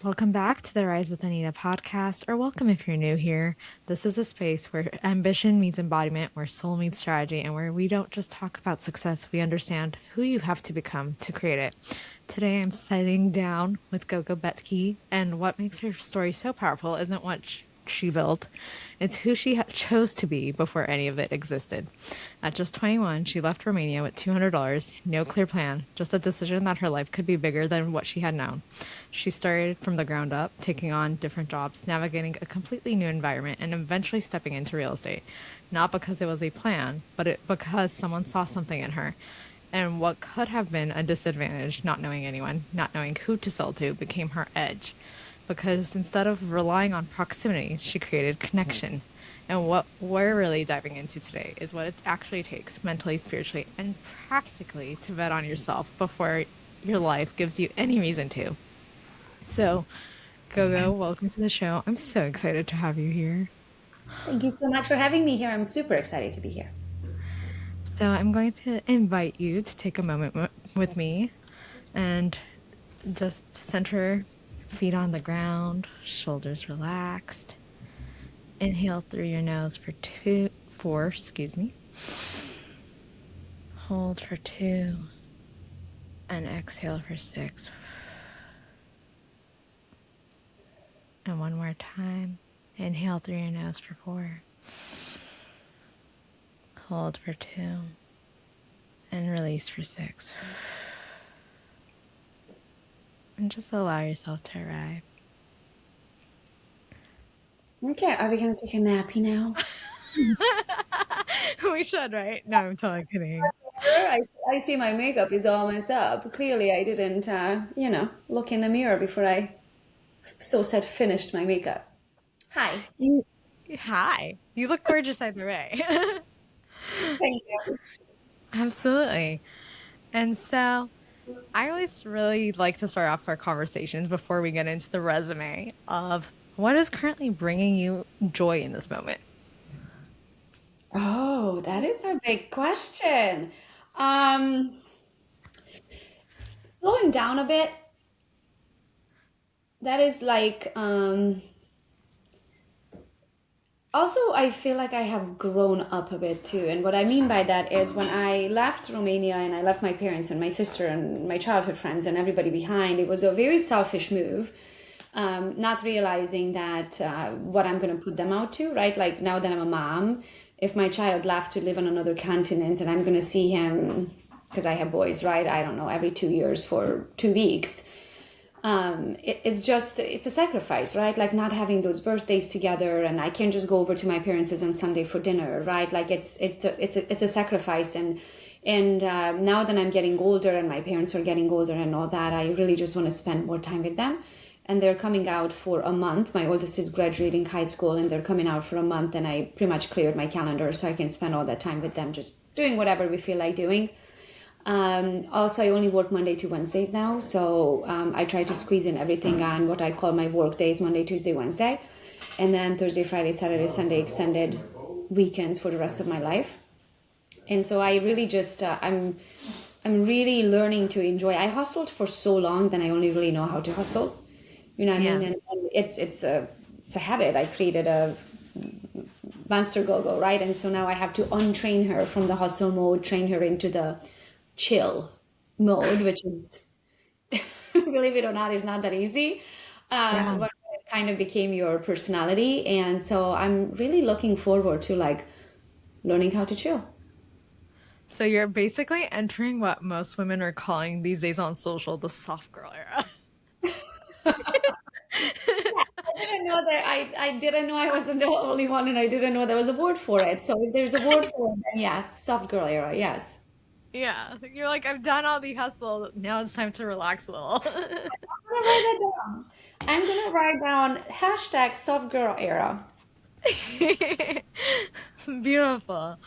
Welcome back to the Rise with Anita podcast, or welcome if you're new here. This is a space where ambition meets embodiment, where soul meets strategy, and where we don't just talk about success, we understand who you have to become to create it. Today I'm sitting down with Gogo Betke, and what makes her story so powerful isn't what she built, it's who she chose to be before any of it existed. At just 21, she left Romania with $200, no clear plan, just a decision that her life could be bigger than what she had known. She started from the ground up, taking on different jobs, navigating a completely new environment, and eventually stepping into real estate. Not because it was a plan, but because someone saw something in her. And what could have been a disadvantage, not knowing anyone, not knowing who to sell to, became her edge. Because instead of relying on proximity, she created connection. And what we're really diving into today is what it actually takes mentally, spiritually, and practically to bet on yourself before your life gives you any reason to. So, Gogo, welcome to the show. I'm so excited to have you here. Thank you so much for having me here. I'm super excited to be here. So, I'm going to invite you to take a moment with me and just center feet on the ground, shoulders relaxed. Inhale through your nose for 4, Hold for 2, and exhale for 6. And one more time. Inhale through your nose for 4. Hold for 2, and release for 6. And just allow yourself to arrive. Okay, are we going to take a nappy now? We should, right? No, I'm totally kidding. I see my makeup is all messed up. Clearly, I didn't, look in the mirror before I finished my makeup. Hi. Hi. You look gorgeous either way. Thank you. Absolutely. And so I always really like to start off our conversations before we get into the resume of what is currently bringing you joy in this moment. Oh, that is a big question. Um, Slowing down a bit, that is like, also, I feel like I have grown up a bit too. And what I mean by that is when I left Romania and I left my parents and my sister and my childhood friends and everybody behind, it was a very selfish move. Not realizing that what I'm going to put them out to, right? Like now that I'm a mom, if my child left to live on another continent and I'm going to see him, because I have boys, right? I don't know, every 2 years for 2 weeks. It's a sacrifice, right? Like not having those birthdays together, and I can't just go over to my parents' on Sunday for dinner, right? Like it's a sacrifice, and now that I'm getting older and my parents are getting older and all that, I really just want to spend more time with them. And they're coming out for a month. My oldest is graduating high school, and they're coming out for a month, and I pretty much cleared my calendar so I can spend all that time with them, just doing whatever we feel like doing. Also, I only work Monday to Wednesdays now, so I try to squeeze in everything on what I call my work days, Monday, Tuesday, Wednesday, and then Thursday, Friday, Saturday, Sunday, extended weekends for the rest of my life. And so I really just, I'm really learning to enjoy. I hustled for so long that I only really know how to hustle. You know what I mean? And it's a habit. I created a monster Gogo, right? And so now I have to untrain her from the hustle mode, train her into the chill mode, which is, believe it or not, is not that easy. But it kind of became your personality. And so I'm really looking forward to like learning how to chill. So you're basically entering what most women are calling these days on social the soft girl era. I didn't know that I didn't know I wasn't the only one, and I didn't know there was a word for it. So if there's a word for it, then yes, soft girl era, yes. Yeah, you're like, I've done all the hustle. Now it's time to relax a little. I'm gonna write that down. I'm gonna write down hashtag soft girl era. Beautiful.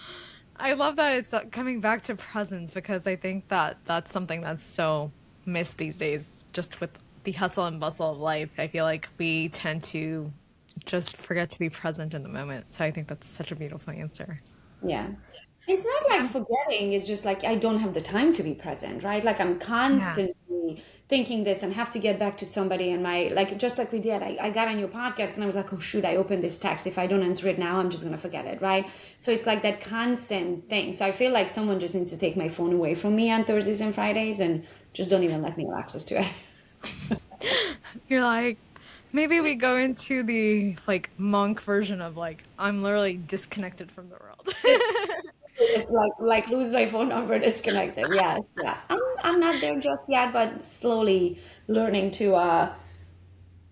I love that it's coming back to presence because I think that that's something that's so missed these days, just with the hustle and bustle of life. I feel like we tend to just forget to be present in the moment. So I think that's such a beautiful answer. Yeah. It's not like So, forgetting, it's just like I don't have the time to be present, right? Like I'm yeah. constantly constantly thinking this and have to get back to somebody. And my, like, just like we did, I got on your podcast and I was like, oh shoot, I opened this text. If I don't answer it now, I'm just going to forget it. Right. So it's like that constant thing. So I feel like someone just needs to take my phone away from me on Thursdays and Fridays and just don't even let me have access to it. You're like, maybe we go into the like monk version of like, I'm literally disconnected from the world. It's like lose my phone number, disconnected. Yes, yeah. I'm not there just yet, but slowly learning to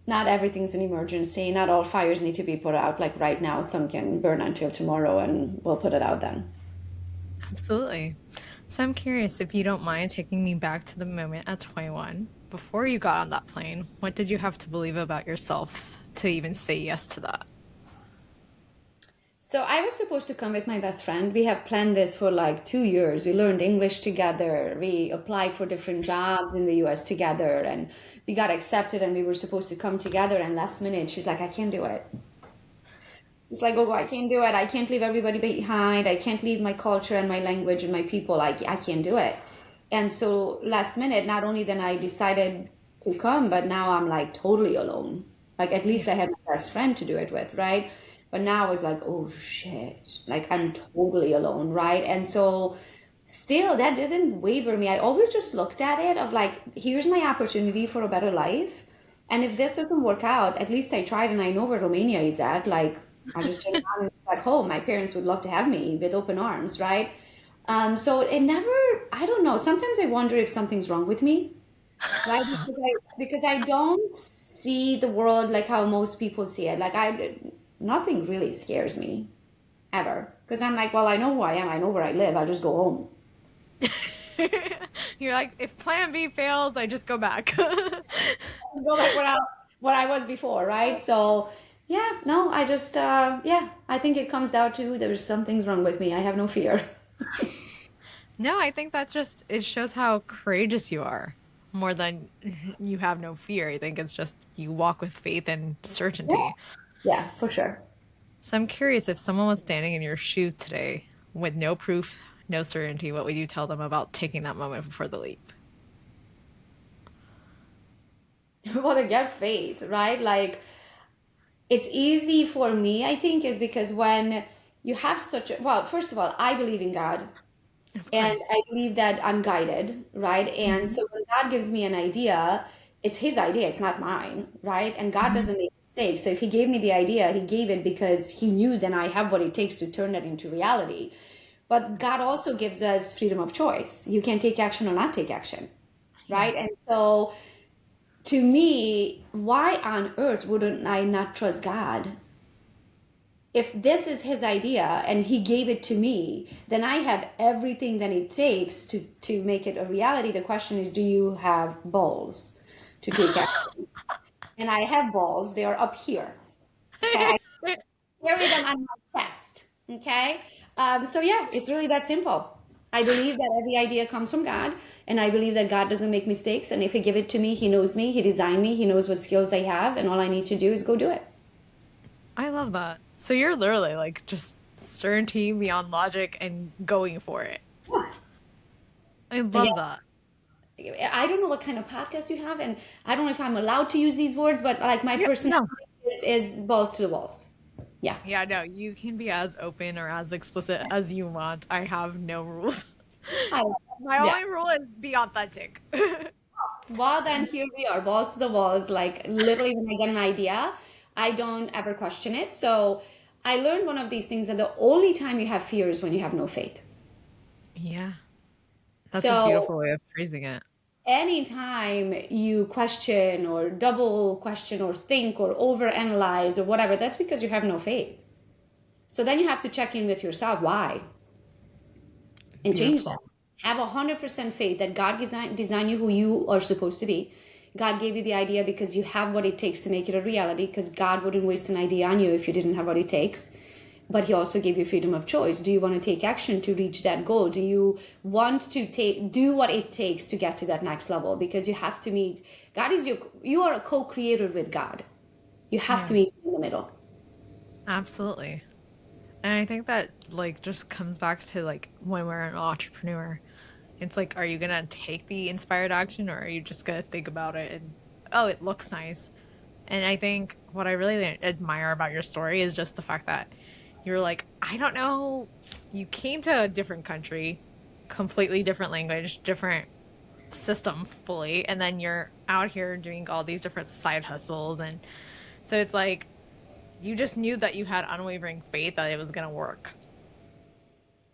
not everything's an emergency. Not all fires need to be put out like right now. Some can burn until tomorrow, and we'll put it out then. Absolutely. So I'm curious if you don't mind taking me back to the moment at 21. Before you got on that plane, what did you have to believe about yourself to even say yes to that? So I was supposed to come with my best friend. We have planned this for like 2 years. We learned English together. We applied for different jobs in the US together and we got accepted and we were supposed to come together and last minute she's like, I can't do it. It's like, Gogo, I can't do it. I can't leave everybody behind. I can't leave my culture and my language and my people. I can't do it. And so last minute, not only then I decided to come, but now I'm like totally alone. Like at least I had my best friend to do it with, right? But now I was like, oh shit, like I'm totally alone, right? And so still that didn't waver me. I always just looked at it of like, here's my opportunity for a better life. And if this doesn't work out, at least I tried and I know where Romania is at. Like I just turned around and back home. My parents would love to have me with open arms, right? So it never, I don't know. Sometimes I wonder if something's wrong with me, right? Because I don't see the world like how most people see it. Like nothing really scares me ever. Because I'm like, well, I know who I am. I know where I live. I'll just go home. You're like, if plan B fails, I just go back. Just go back where I was before, right? So yeah, no, I just, yeah, I think it comes down to there's something's wrong with me. I have no fear. No, I think that just it shows how courageous you are more than you have no fear. I think it's just you walk with faith and Yeah, certainty. yeah, for sure. So I'm curious if someone was standing in your shoes today with no proof, no certainty, what would you tell them about taking that moment before the leap? Well, to get faith, right? Like it's easy for me, I think, is because when you have such a, well, first of all, I believe in God Of and course. I believe that I'm guided, right? And Hmm. so when God gives me an idea, it's his idea, it's not mine, right? And God Hmm. doesn't make mistakes. So if he gave me the idea, he gave it because he knew then I have what it takes to turn that into reality. But God also gives us freedom of choice. You can take action or not take action, Yeah. right? And so to me, why on earth wouldn't I not trust God? If this is his idea and he gave it to me, then I have everything that it takes to make it a reality. The question is, do you have balls to take action? And I have balls. They are up here. Okay. I carry them on my chest. Okay. So yeah, it's really that simple. I believe that every idea comes from God, and I believe that God doesn't make mistakes. And if He give it to me, He knows me, He designed me, He knows what skills I have, and all I need to do is go do it. I love that. So you're literally like just certainty beyond logic and going for it. Yeah. I And love that. yeah, I don't know what kind of podcast you have, and I don't know if I'm allowed to use these words, but like my Yeah, personality no. is balls to the walls. Yeah. Yeah, no, you can be as open or as explicit as you want. I have no rules. I, My yeah. only rule is be authentic. Well, then here we are, balls to the walls. Like literally, when I get an idea, I don't ever question it. So I learned one of these things that the only time you have fear is when you have no faith. Yeah, that's a So beautiful way of phrasing it. anytime you question or double question or think or overanalyze or whatever, that's because you have no faith. So then you have to check in with yourself. Why? And change that. Beautiful. Have 100% faith that God designed you who you are supposed to be. God gave you the idea because you have what it takes to make it a reality, because God wouldn't waste an idea on you if you didn't have what it takes. But He also gave you freedom of choice. Do you want to take action to reach that goal? Do you want to do what it takes to get to that next level? Because you have to meet God is you are a co-creator with God. You have to Yeah, meet in the middle. absolutely. And I think that like just comes back to like when we're an entrepreneur It's like, are you gonna take the inspired action or are you just gonna think about it and, oh, it looks nice? And I think what I really admire about your story is just the fact that you're like, I don't know, you came to a different country, completely different language, different system fully, and then you're out here doing all these different side hustles. And so it's like, you just knew that you had unwavering faith that it was gonna work.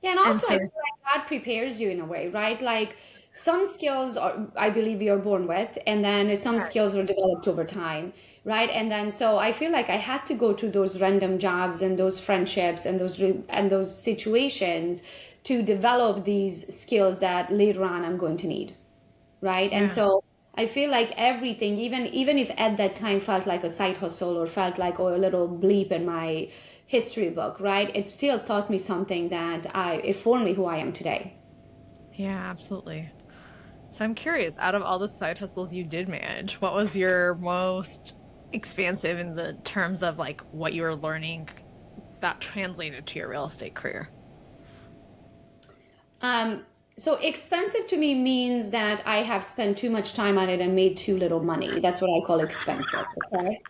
Yeah, and And also I so, feel like God prepares you in a way, right? Like some skills are, I believe you're born with, and then some skills were developed over time, right? And then so I feel like I had to go through those random jobs and those friendships and those situations to develop these skills that later on I'm going to need, right? And yeah. so I feel like everything, even if at that time felt like a side hustle or felt like, oh, a little bleep in my history book, right? It still taught me something that it formed me who I am today. Yeah, absolutely. So I'm curious, out of all the side hustles you did manage, what was your most expansive in the terms of like what you were learning that translated to your real estate career? Um, so expensive to me means that I have spent too much time on it and made too little money. That's what I call expensive. Okay.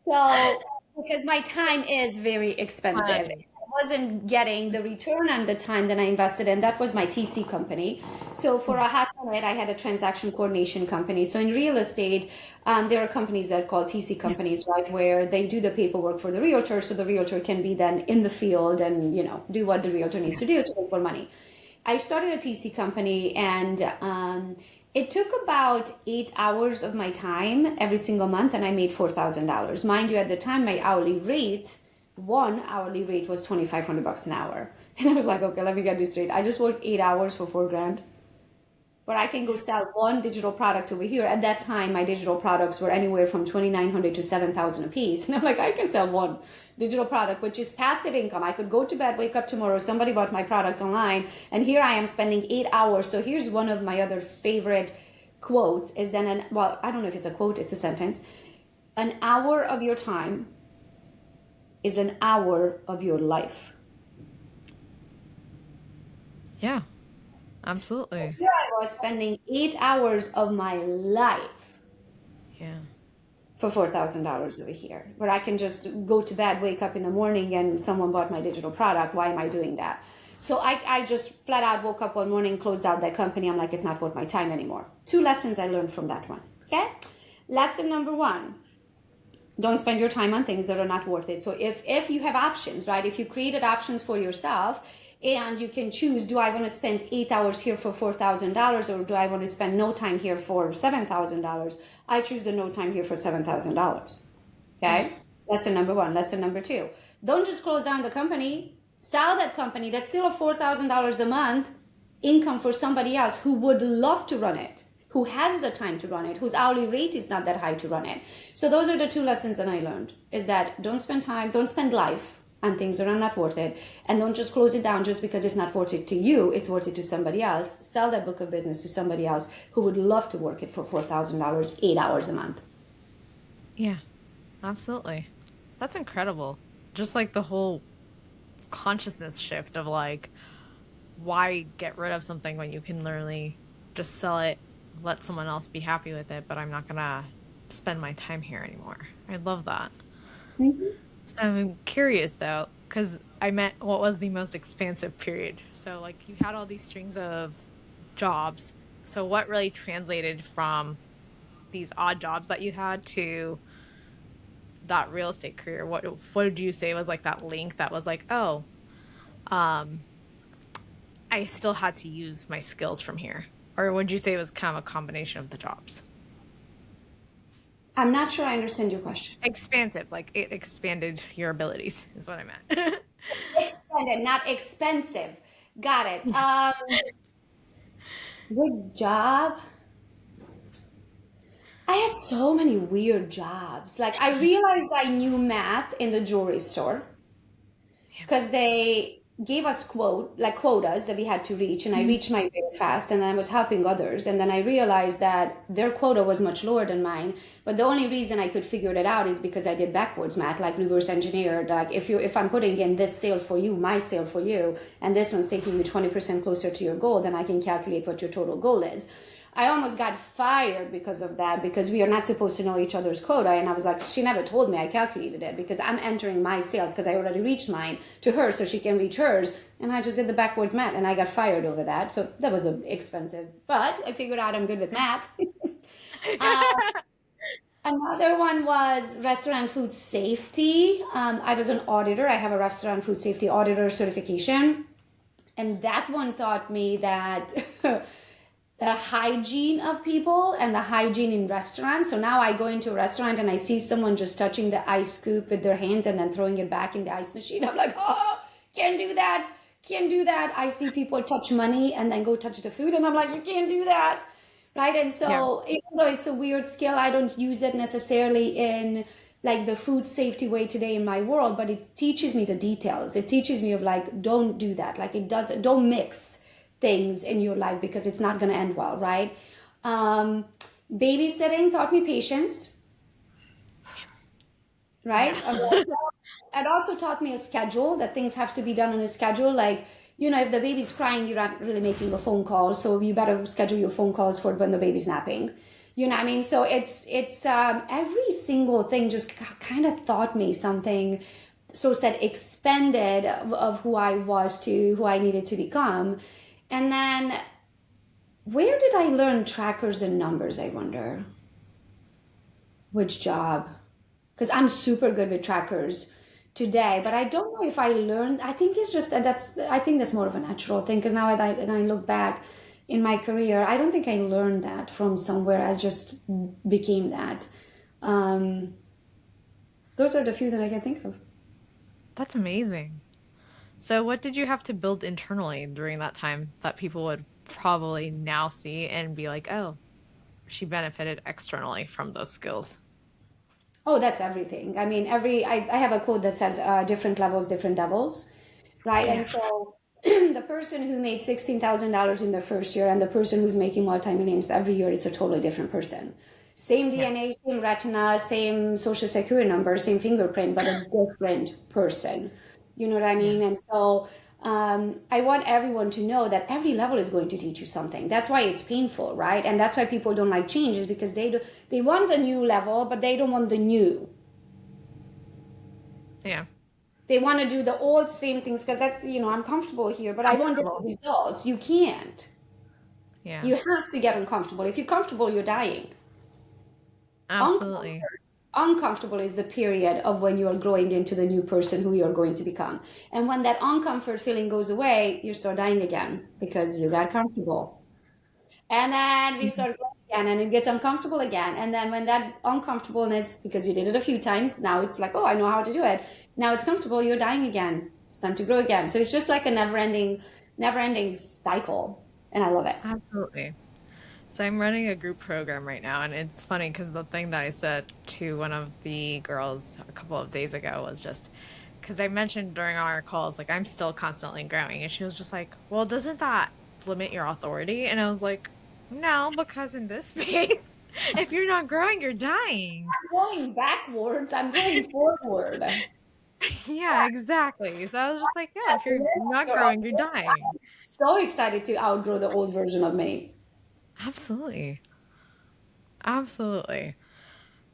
So, because my time is very expensive, Fun. I wasn't getting the return on the time that I invested in. That was my TC company. So, for a hot minute, I had a transaction coordination company. So, in real estate, there are companies that are called TC Yeah. companies, right, where they do the paperwork for the realtor, so the realtor can be then in the field and do what the realtor needs to do to make more money. I started a TC company, and it took about 8 hours of my time every single month, and I made $4,000. Mind you, at the time, my hourly rate, one hourly rate was $2,500 an hour. And I was like, okay, let me get this straight. I just worked 8 hours for 4 grand, but I can go sell one digital product over here. At that time, my digital products were anywhere from 2,900 to 7,000 a piece. And I'm like, I can sell one digital product, which is passive income. I could go to bed, wake up tomorrow, somebody bought my product online, and here I am spending 8 hours. So here's one of my other favorite quotes is then, well, I don't know if it's a quote, it's a sentence. An hour of your time is an hour of your life. Yeah, absolutely. Here I was spending 8 hours of my life Yeah. for $4,000 over here, where I can just go to bed, wake up in the morning, and someone bought my digital product. Why am I doing that? So I just flat out woke up one morning, closed out that company. I'm like, it's not worth my time anymore. Two lessons I learned from that one. Okay. Lesson number one, don't spend your time on things that are not worth it. So if you have options, right? If you created options for yourself and you can choose, do I want to spend 8 hours here for $4,000 or do I want to spend no time here for $7,000? I choose the no time here for $7,000. Yeah. Okay. Lesson number one. Lesson number two, don't just close down the company, sell that company. That's still a $4,000 a month income for somebody else who would love to run it, who has the time to run it, whose hourly rate is not that high to run it. So those are the two lessons that I learned, is that don't spend time, don't spend life on things that are not worth it, and don't just close it down just because it's not worth it to you, it's worth it to somebody else. Sell that book of business to somebody else who would love to work it for $4,000, 8 hours a month. Yeah, absolutely. That's incredible. Just like the whole consciousness shift of like, why get rid of something when you can literally just sell it, let someone else be happy with it, but I'm not gonna spend my time here anymore. I love that. Mhm. So I'm curious though, because I meant what was the most expansive period. So like you had all these strings of jobs. So what really translated from these odd jobs that you had to that real estate career? What did you say was like that link that was like, oh, I still had to use my skills from here? Or would you say it was kind of a combination of the jobs? I'm not sure I understand your question. Expansive, like it expanded your abilities, is what I meant. Expanded, not expensive. Got it. Yeah. Which job? I had so many weird jobs. Like I realized I knew math in the jewelry store Yeah. because they gave us quotas that we had to reach, and I reached mine very fast, and then I was helping others, and then I realized that their quota was much lower than mine. But the only reason I could figure it out is because I did backwards math, like reverse engineered. Like if I'm putting in this sale for you, my sale for you, and this one's taking you 20% closer to your goal, then I can calculate what your total goal is. I almost got fired because of that, because we are not supposed to know each other's quota. And I was like, she never told me I calculated it, because I'm entering my sales because I already reached mine to her so she can reach hers. And I just did the backwards math and I got fired over that. So that was expensive, but I figured out I'm good with math. uh, Another one was restaurant food safety. I was an auditor. I have a restaurant food safety auditor certification. And that one taught me that the hygiene of people and the hygiene in restaurants. So now I go into a restaurant and I see someone just touching the ice scoop with their hands and then throwing it back in the ice machine. I'm like, oh, can't do that. Can't do that. I see people touch money and then go touch the food. And I'm like, you can't do that. Right. And Yeah. so even though it's a weird skill, I don't use it necessarily in like the food safety way today in my world, but it teaches me the details. It teaches me of like, don't do that. Like it does, don't mix things in your life because it's not going to end well, right? Um, Babysitting taught me patience, right? Yeah. It also taught me a schedule, that things have to be done on a schedule. Like, you know, if the baby's crying, you're not really making a phone call, so you better schedule your phone calls for when the baby's napping. You know what I mean? So it's every single thing just kind of taught me something. So said expanded of who I was to who I needed to become. And then where did I learn trackers and numbers, I wonder? Which job? Because I'm super good with trackers today, but I don't know if I learned. I think it's just I think that's more of a natural thing, because now and I look back in my career, I don't think I learned that from somewhere. I just became that. Um, those are the few that I can think of. That's amazing. So, what did you have to build internally during that time that people would probably now see and be like, oh, she benefited externally from those skills? Oh, that's everything. I mean, I have a quote that says different levels, different devils, right? And Yeah. so the person who made $16,000 in the first year and the person who's making multi-millions every year, it's a totally different person. Same Yeah. DNA, same retina, same social security number, same fingerprint, but a different person. You know what I Yeah. mean? And so I want everyone to know that every level is going to teach you something. That's why it's painful, right? And that's why people don't like change, is because they want the new level, but they don't want the new. Yeah. They want to do the old same things because that's, you know, I'm comfortable here, but I want different Comfortable. results. You can't. Yeah. You have to get uncomfortable. If you're comfortable, you're dying. Uncomfort, Absolutely. uncomfortable is the period of when you are growing into the new person who you're going to become. And when that uncomfort feeling goes away, you start dying again because you got comfortable. And then we start growing again and it gets uncomfortable again. And then when that uncomfortableness, because you did it a few times, now it's like, oh, I know how to do it. Now it's comfortable, you're dying again. It's time to grow again. So it's just like a never ending cycle. And I love it. Absolutely. So I'm running a group program right now, and it's funny because the thing that I said to one of the girls a couple of days ago was just because I mentioned during our calls, like I'm still constantly growing, and she was just like, "Well, doesn't that limit your authority?" And I was like, "No, because in this space, if you're not growing, you're dying." I'm going backwards, I'm going forward. Yeah, exactly. So I was just like, "Yeah, if you're not growing, you're dying." I'm so excited to outgrow the old version of me. Absolutely. Absolutely.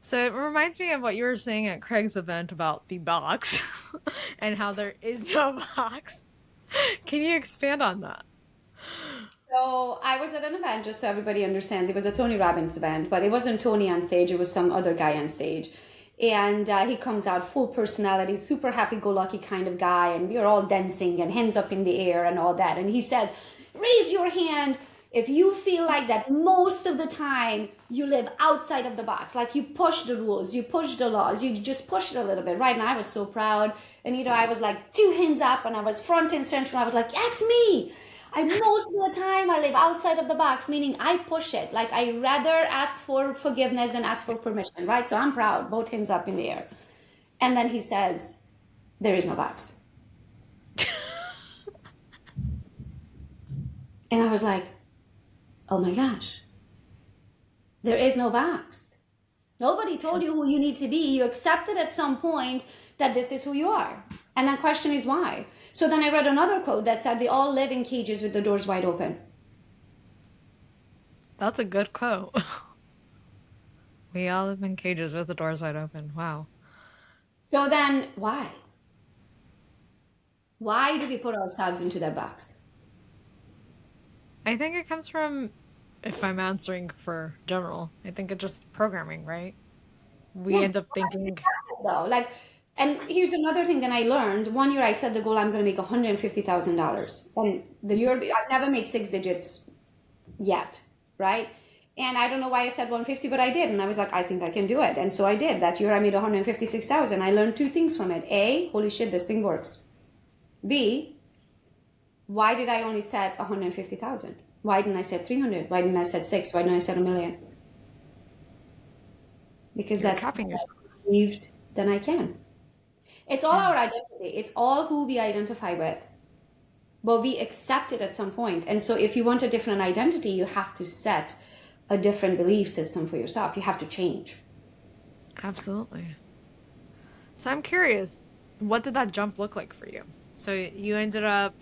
So it reminds me of what you were saying at Craig's event about the box and how there is no box. Can you expand on that? So I was at an event, just so everybody understands. It was a Tony Robbins event, but it wasn't Tony on stage. It was some other guy on stage. And he comes out full personality, super happy-go-lucky kind of guy. And we are all dancing and hands up in the air and all that. And he says, raise your hand if you feel like that most of the time you live outside of the box. Like you push the rules, you push the laws, you just push it a little bit. Right now I was so proud. And you know, I was like two hands up and I was front and center. I was like, that's me. I most of the time I live outside of the box, meaning I push it. Like I rather ask for forgiveness than ask for permission, right? So I'm proud, both hands up in the air. And then he says, there is no box. And I was like, oh my gosh, there is no box. Nobody told you who you need to be. You accepted at some point that this is who you are. And the question is why. So then I read another quote that said, we all live in cages with the doors wide open. That's a good quote. We all live in cages with the doors wide open. Wow. So then why? Why do we put ourselves into that box? I think it comes from, if I'm answering for general, I think it's just programming, right? We Yeah, end up thinking, though. Like, and here's another thing that I learned. One year I set the goal I'm going to make $150,000. And the year I've never made six digits yet, right? And I don't know why I said 150, but I did. And I was like, I think I can do it. And so I did. That year I made 156,000. I learned two things from it. A, holy shit, this thing works. B, why did I only set 150,000? Why didn't I set 300? Why didn't I set six? Why didn't I set a million? Because you're that's capping what yourself. I believed, then I can. It's all Yeah, our identity. It's all who we identify with. But we accept it at some point. And so if you want a different identity, you have to set a different belief system for yourself. You have to change. absolutely. So I'm curious, what did that jump look like for you? So you ended up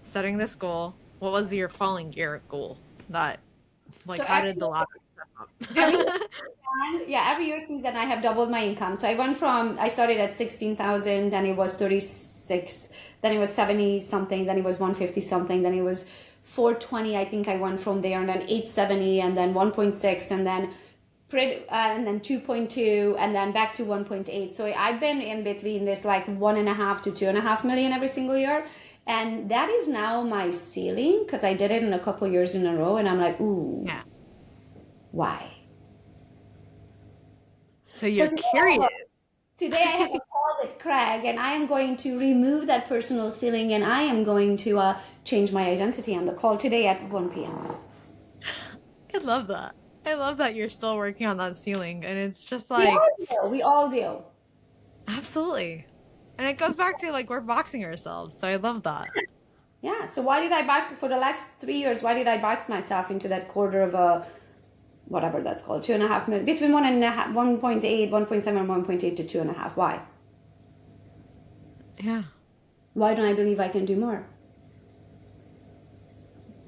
setting this goal. What was your following year goal? That, like, So how did the lottery every year, step up? every year since then I have doubled my income. So I started at 16,000, then it was 36, then it was 70 something, then it was 150 something, then it was 420. I think I went from there, and then 870, and then 1.6, and then 2.2, and then back to 1.8. So I've been in between this like 1.5 to 2.5 million every single year. And that is now my ceiling because I did it in a couple years in a row. And I'm like, ooh, Yeah. why? So So you're curious. today I have a call with Craig, and I am going to remove that personal ceiling, and I am going to change my identity on the call today at 1 p.m. I love that. I love that you're still working on that ceiling. And it's just We like, all do. We all do. absolutely. And it goes back to like we're boxing ourselves. So I love that. Yeah. So why did I box for the last 3 years? Why did I box myself into that quarter of a whatever that's called, 2.5 million, between 1.5, 1.8, 1.7, 1.8 to 2.5? Why? Yeah. Why don't I believe I can do more?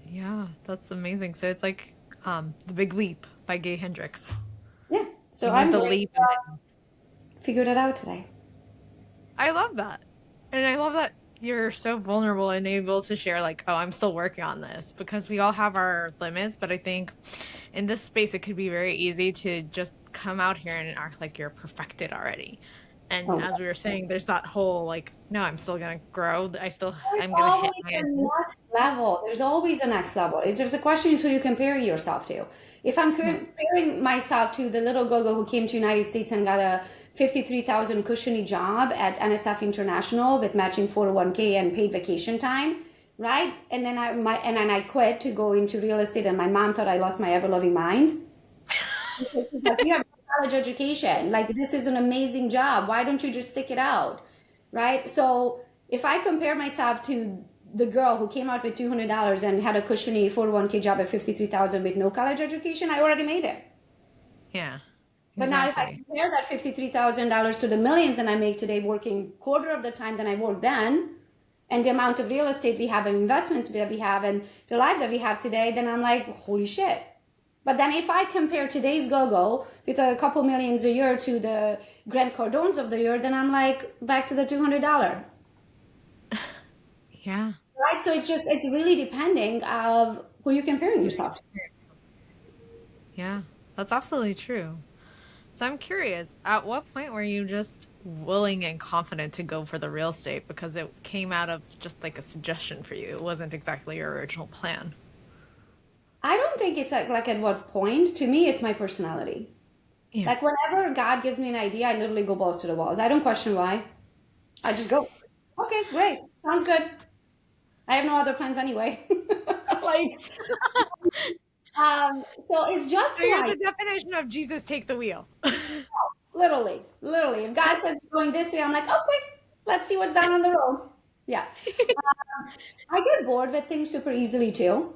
Yeah. That's amazing. So it's like The Big Leap by Gay Hendricks. Yeah. So You need I'm the going leap to and then figure that out today. I love that. And I love that you're so vulnerable and able to share, like, oh, I'm still working on this because we all have our limits. But I think in this space, it could be very easy to just come out here and act like you're perfected already. And Oh, as we were saying, there's that whole, like, no, I'm still going to grow. there's I'm going to hit always my a end. next level. There's always a next level. Is there's a question is who you compare yourself to. If I'm Yeah. comparing myself to the little Gogo who came to United States and got a 53,000 cushiony job at NSF International with matching 401k and paid vacation time, right? And then I quit to go into real estate, and my mom thought I lost my ever loving mind. She's like, you have a college education. Like, this is an amazing job. Why don't you just stick it out? Right? So if I compare myself to the girl who came out with $200 and had a cushiony 401k job at 53,000 with no college education, I already made it. Yeah. But now if I Exactly. compare that $53,000 to the millions that I make today working quarter of the time than I worked then, and the amount of real estate we have and investments that we have and the life that we have today, then I'm like, holy shit. But then if I compare today's Gogo with a couple millions a year to the Grant Cardones of the year, then I'm like back to the $200. Yeah. Right? So it's really depending of who you're comparing yourself to. Yeah. That's absolutely true. So I'm curious, at what point were you just willing and confident to go for the real estate because it came out of just like a suggestion for you? It wasn't exactly your original plan. I don't think it's like at what point. To me, it's my personality. Yeah. Like whenever God gives me an idea, I literally go balls to the walls. I don't question why. I just go, okay, great. Sounds good. I have no other plans anyway. Like, so it's just So who you're I the definition of Jesus take the wheel. literally, literally. If God says you're going this way, I'm like, okay, let's see what's down on the road. Yeah. I get bored with things super easily too.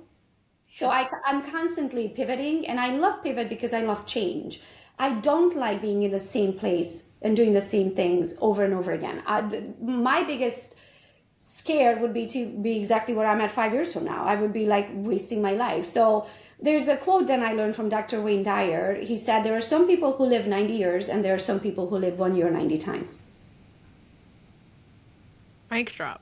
So I'm constantly pivoting, and I love pivot because I love change. I don't like being in the same place and doing the same things over and over again. My biggest scare would be to be exactly where I'm at 5 years from now. I would be like wasting my life. So there's a quote that I learned from Dr. Wayne Dyer. He said, there are some people who live 90 years and there are some people who live 1 year 90 times. Mic drop.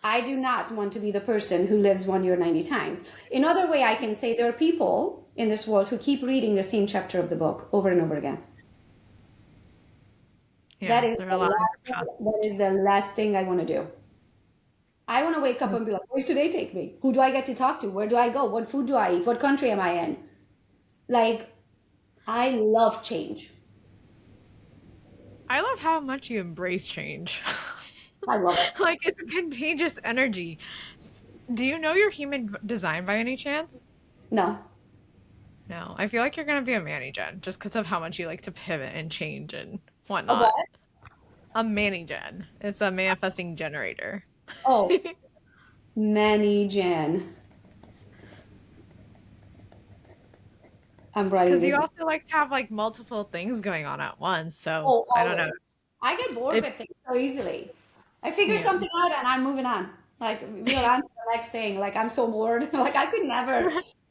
I do not want to be the person who lives 1 year 90 times. Another way I can say there are people in this world who keep reading the same chapter of the book over and over again. Yeah, that is they're the allowing last to pass. that is the last thing I want to do. I want to wake up and be like, where's today take me? Who do I get to talk to? Where do I go? What food do I eat? What country am I in? Like, I love change. I love how much you embrace change. I love it. Like it's a contagious energy. Do you know your human design by any chance? No. No. I feel like you're gonna be a Manny Gen just because of how much you like to pivot and change and A what? whatnot. A Manny Gen. It's a manifesting generator. Oh, Manny Jan. I'm writing Because you this. also like to have like multiple things going on at once. So Oh, I don't know. always. I get bored It, with things so easily. I figure yeah. something out and I'm moving on. Like we are on to the next thing. Like I'm so bored. Like I could never.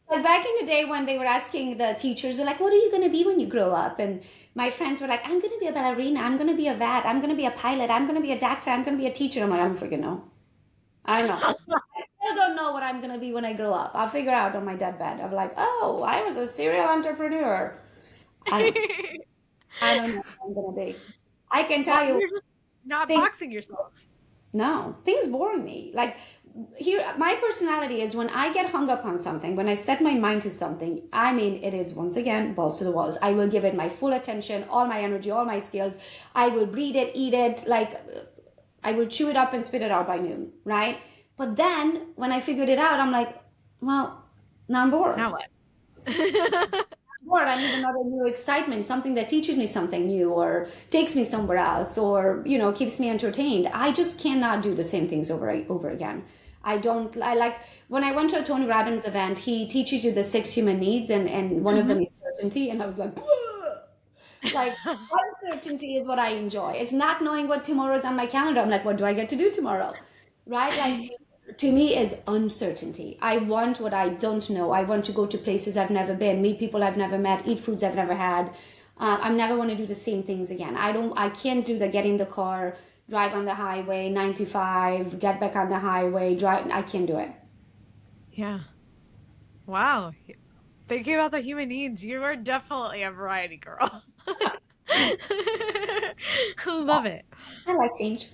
Like back in the day when they were asking the teachers, they're like, "What are you going to be when you grow up?" And my friends were like, "I'm going to be a ballerina. I'm going to be a vet. I'm going to be a pilot. I'm going to be a doctor. I'm going to be a teacher." I'm like, I don't freaking know. I know. I still don't know what I'm going to be when I grow up. I'll figure out on my deathbed. I'm like, "Oh, I was a serial entrepreneur." I don't. I don't know what I'm going to be. I can Well, tell you you're just not things. boxing yourself. No, things bore me. Like here, my personality is when I get hung up on something, when I set my mind to something, I mean, it is once again balls to the walls. I will give it my full attention, all my energy, all my skills. I will breathe it, eat it, like I will chew it up and spit it out by noon, right? But then when I figured it out, I'm like, well, now I'm bored. Now what? Bored. I need another new excitement, something that teaches me something new or takes me somewhere else or, keeps me entertained. I just cannot do the same things over again. I like when I went to a Tony Robbins event, he teaches you the 6 human needs and one of them Mhm. is certainty. And I was like, like uncertainty is what I enjoy. It's not knowing what tomorrow is on my calendar. I'm like, what do I get to do tomorrow? Right? Like to me is uncertainty. I want what I don't know. I want to go to places I've never been, meet people I've never met, eat foods I've never had. I never want to do the same things again. I can't do the get in the car, drive on the highway, 95, get back on the highway, drive. I can't do it. Yeah. Wow. Thinking about the human needs, you are definitely a variety girl. Love it. I like change.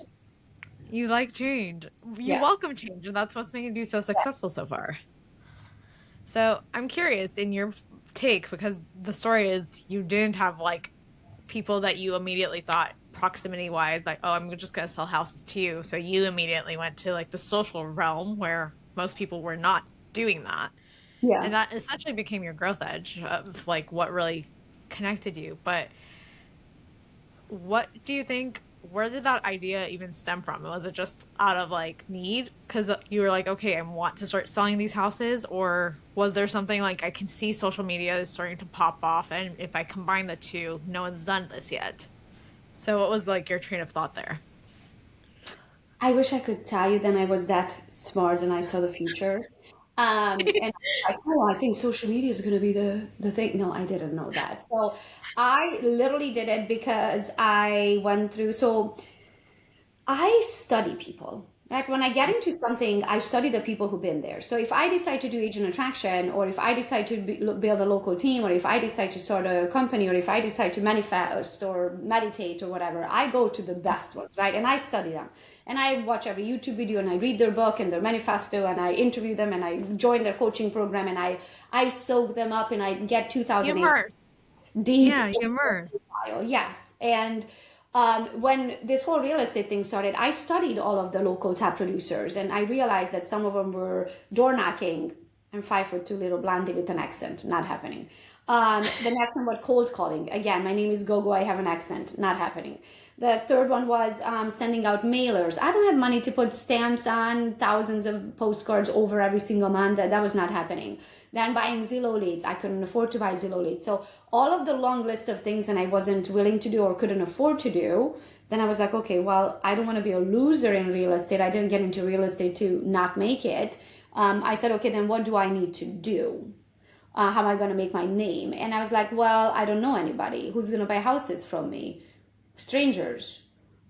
You like change. You Yeah. welcome change, and that's what's making you so successful so far. So I'm curious in your take, because the story is you didn't have like people that you immediately thought proximity wise, like, oh, I'm just going to sell houses to you. So you immediately went to like the social realm where most people were not doing that. Yeah. And that essentially became your growth edge of like what really connected you. But what do you think, where did that idea even stem from? Was it just out of like need because you were like, okay, I want to start selling these houses? Or was there something like I can see social media is starting to pop off, and if I combine the two, no one's done this yet? So what was like your train of thought there? I wish I could tell you then I was that smart and I saw the future. And I was like, oh, I think social media is going to be the thing. No, I didn't know that. So I literally did it because I went through. So I study people. Right? When I get into something, I study the people who've been there. So if I decide to do agent attraction, or if I decide to build a local team, or if I decide to start a company, or if I decide to manifest or meditate or whatever, I go to the best ones, right? And I study them. And I watch every YouTube video and I read their book and their manifesto and I interview them and I join their coaching program and I soak them up and I get You 2008 immerse. deep Yeah, you into immerse. the style. Yes. And when this whole real estate thing started, I studied all of the local top producers and I realized that some of them were door knocking. I'm 5'2" little blondie with an accent, not happening. The next one was cold calling. Again, my name is Gogo. I have an accent. Not happening. The third one was sending out mailers. I don't have money to put stamps on thousands of postcards over every single month. That was not happening. Then buying Zillow leads. I couldn't afford to buy Zillow leads. So all of the long list of things that I wasn't willing to do or couldn't afford to do, then I was like, okay, well, I don't want to be a loser in real estate. I didn't get into real estate to not make it. I said, okay, then what do I need to do? How am I going to make my name? And I was like, well, I don't know anybody who's going to buy houses from me. Strangers.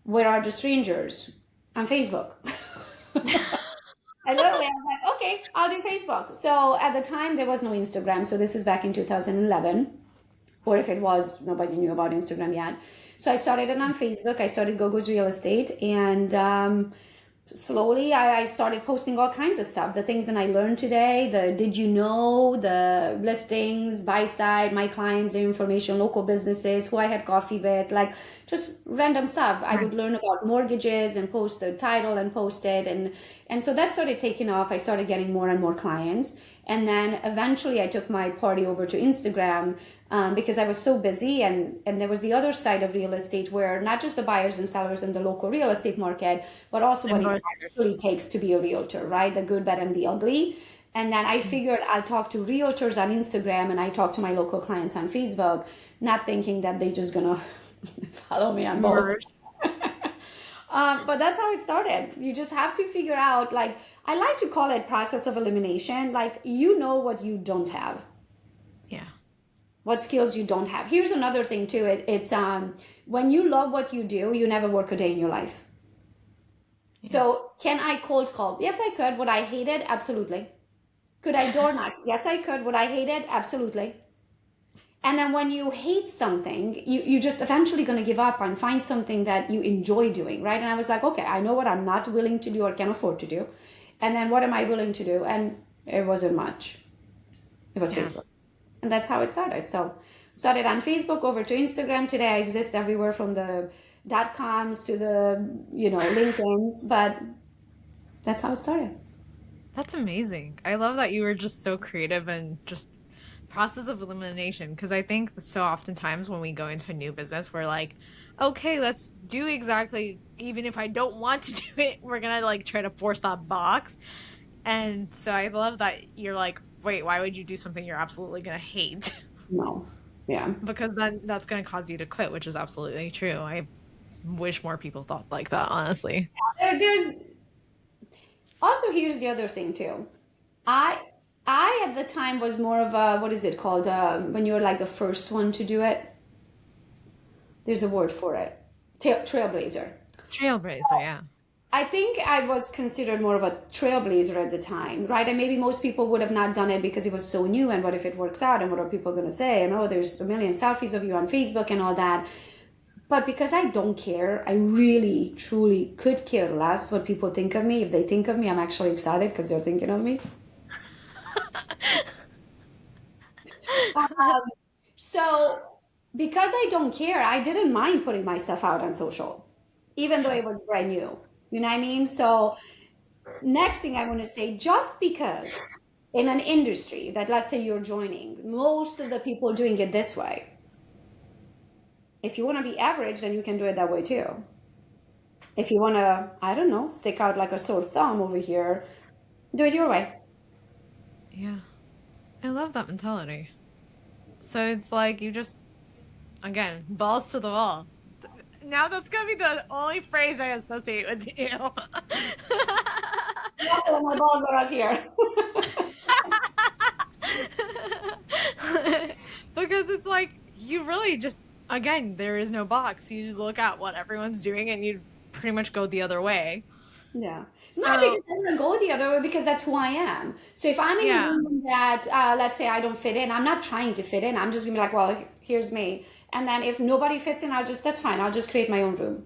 Where are the strangers? On Facebook. I literally, I was like, okay, I'll do Facebook. So at the time, there was no Instagram. So this is back in 2011. Or if it was, nobody knew about Instagram yet. So I started it on Facebook. I started Gogo's Real Estate. And slowly I started posting all kinds of stuff, the things that I learned today, the did you know, the listings, buy side, my clients, their information, local businesses, who I had coffee with, like just random stuff. I would learn about mortgages and post the title and post it, and so that started taking off. I started getting more and more clients, and then eventually I took my party over to Instagram, because I was so busy, and there was the other side of real estate where not just the buyers and sellers in the local real estate market, but also what it actually takes to be a realtor, right? The good, bad, and the ugly. And then I figured I'll talk to realtors on Instagram and I talk to my local clients on Facebook, not thinking that they're just gonna follow me on both. But that's how it started. You just have to figure out, like, I like to call it process of elimination. Like, you know what you don't have. Yeah. What skills you don't have. Here's another thing too. It's when you love what you do, you never work a day in your life. Yeah. So can I cold call? Yes, I could. Would I hate it? Absolutely. Could I door knock? Yes, I could. Would I hate it? Absolutely. And then when you hate something, you just eventually going to give up and find something that you enjoy doing, right? And I was like, okay, I know what I'm not willing to do or can afford to do. And then what am I willing to do? And it wasn't much. It was Facebook. And that's how it started. So started on Facebook, over to Instagram. Today I exist everywhere from the .coms to the, LinkedIn's, but that's how it started. That's amazing. I love that you were just so creative and just process of elimination, because I think so oftentimes when we go into a new business, we're like, okay, let's do exactly, even if I don't want to do it, we're gonna like try to force that box. And so I love that you're like, wait, why would you do something you're absolutely gonna hate? No. Yeah. Because then that's gonna cause you to quit, which is absolutely true. I wish more people thought like that, honestly. There's also, here's the other thing too. I I at the time was more of a, what is it called, when you're like the first one to do it. There's a word for it. Trailblazer. Trailblazer, yeah. I think I was considered more of a trailblazer at the time, right? And maybe most people would have not done it because it was so new, and what if it works out, and what are people going to say? And oh, there's a million selfies of you on Facebook and all that. But because I don't care, I really, truly could care less what people think of me. If they think of me, I'm actually excited because they're thinking of me. Um, so because I don't care, I didn't mind putting myself out on social, even though it was brand new. You know what I mean? So next thing I want to say, just because in an industry that, let's say you're joining, most of the people doing it this way, if you want to be average, then you can do it that way too. If you want to, I don't know, stick out like a sore thumb over here, do it your way. Yeah. I love that mentality. So it's like you just, again, balls to the wall. Now that's gonna be the only phrase I associate with you. Also, my balls are up here. Because it's like you really just, again, there is no box. You look at what everyone's doing and you pretty much go the other way. Yeah. Not So, because I'm going to go the other way, because that's who I am. So if I'm in a yeah. room that, let's say I don't fit in, I'm not trying to fit in. I'm just going to be like, well, here's me. And then if nobody fits in, that's fine. I'll just create my own room.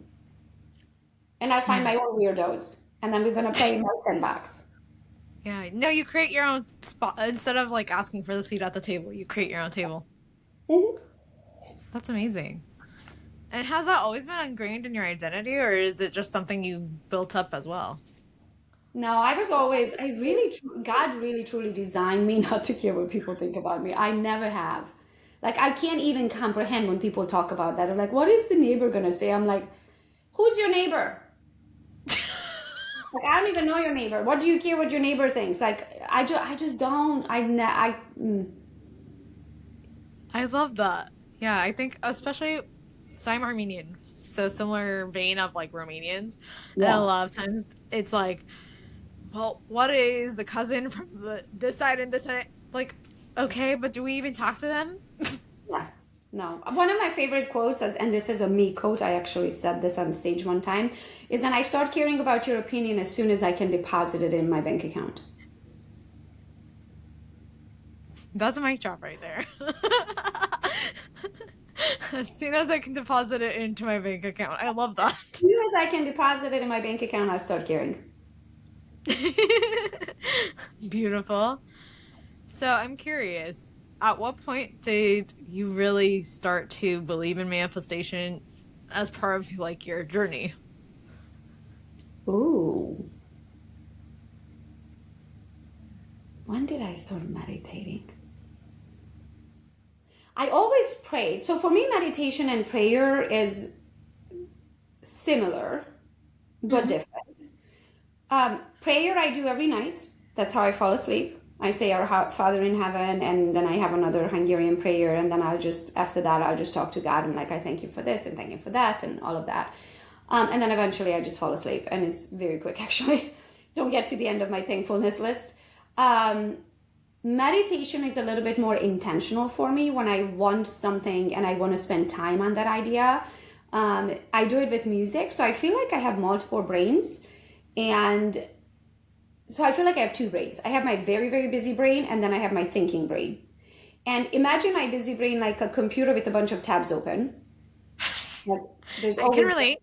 And I'll find Yeah. my own weirdos. And then we're going to play in my sandbox. Yeah. No, you create your own spot instead of like asking for the seat at the table. You create your own table. Mhm. That's amazing. And has that always been ingrained in your identity, or is it just something you built up as well? No, I was always, God really truly designed me not to care what people think about me. I never have. Like, I can't even comprehend when people talk about that. I'm like, what is the neighbor going to say? I'm like, who's your neighbor? Like, I don't even know your neighbor. What do you care what your neighbor thinks? Like, I just don't. I love that. Yeah, I think especially so I'm Armenian, so similar vein of like Romanians. And a Yeah. lot of times it's like, well, what is the cousin from this side and this side? Like, okay, but do we even talk to them? Yeah. No. One of my favorite quotes, and this is a me quote, I actually said this on stage one time, is that I start caring about your opinion as soon as I can deposit it in my bank account. That's a mic drop right there. As soon as I can deposit it into my bank account. I love As that. soon as I can deposit it in my bank account, I'll start caring. Beautiful. So I'm curious, at what point did you really start to believe in manifestation as part of like your journey? Ooh. When did I start meditating? I always prayed. So for me, meditation and prayer is similar, but Mm-hmm. different. Prayer I do every night. That's how I fall asleep. I say our Father in heaven, and then I have another Hungarian prayer, and then after that, I'll just talk to God and like, I thank you for this and thank you for that and all of that. And then eventually I just fall asleep, and it's very quick actually. Don't get to the end of my thankfulness list. Um, Meditation is a little bit more intentional for me when I want something and I want to spend time on that idea. I do it with music, so I feel like I have multiple brains. And so I feel like I have two brains. I have my very, very busy brain, and then I have my thinking brain. And imagine my busy brain like a computer with a bunch of tabs open. Like, there's I can always relate.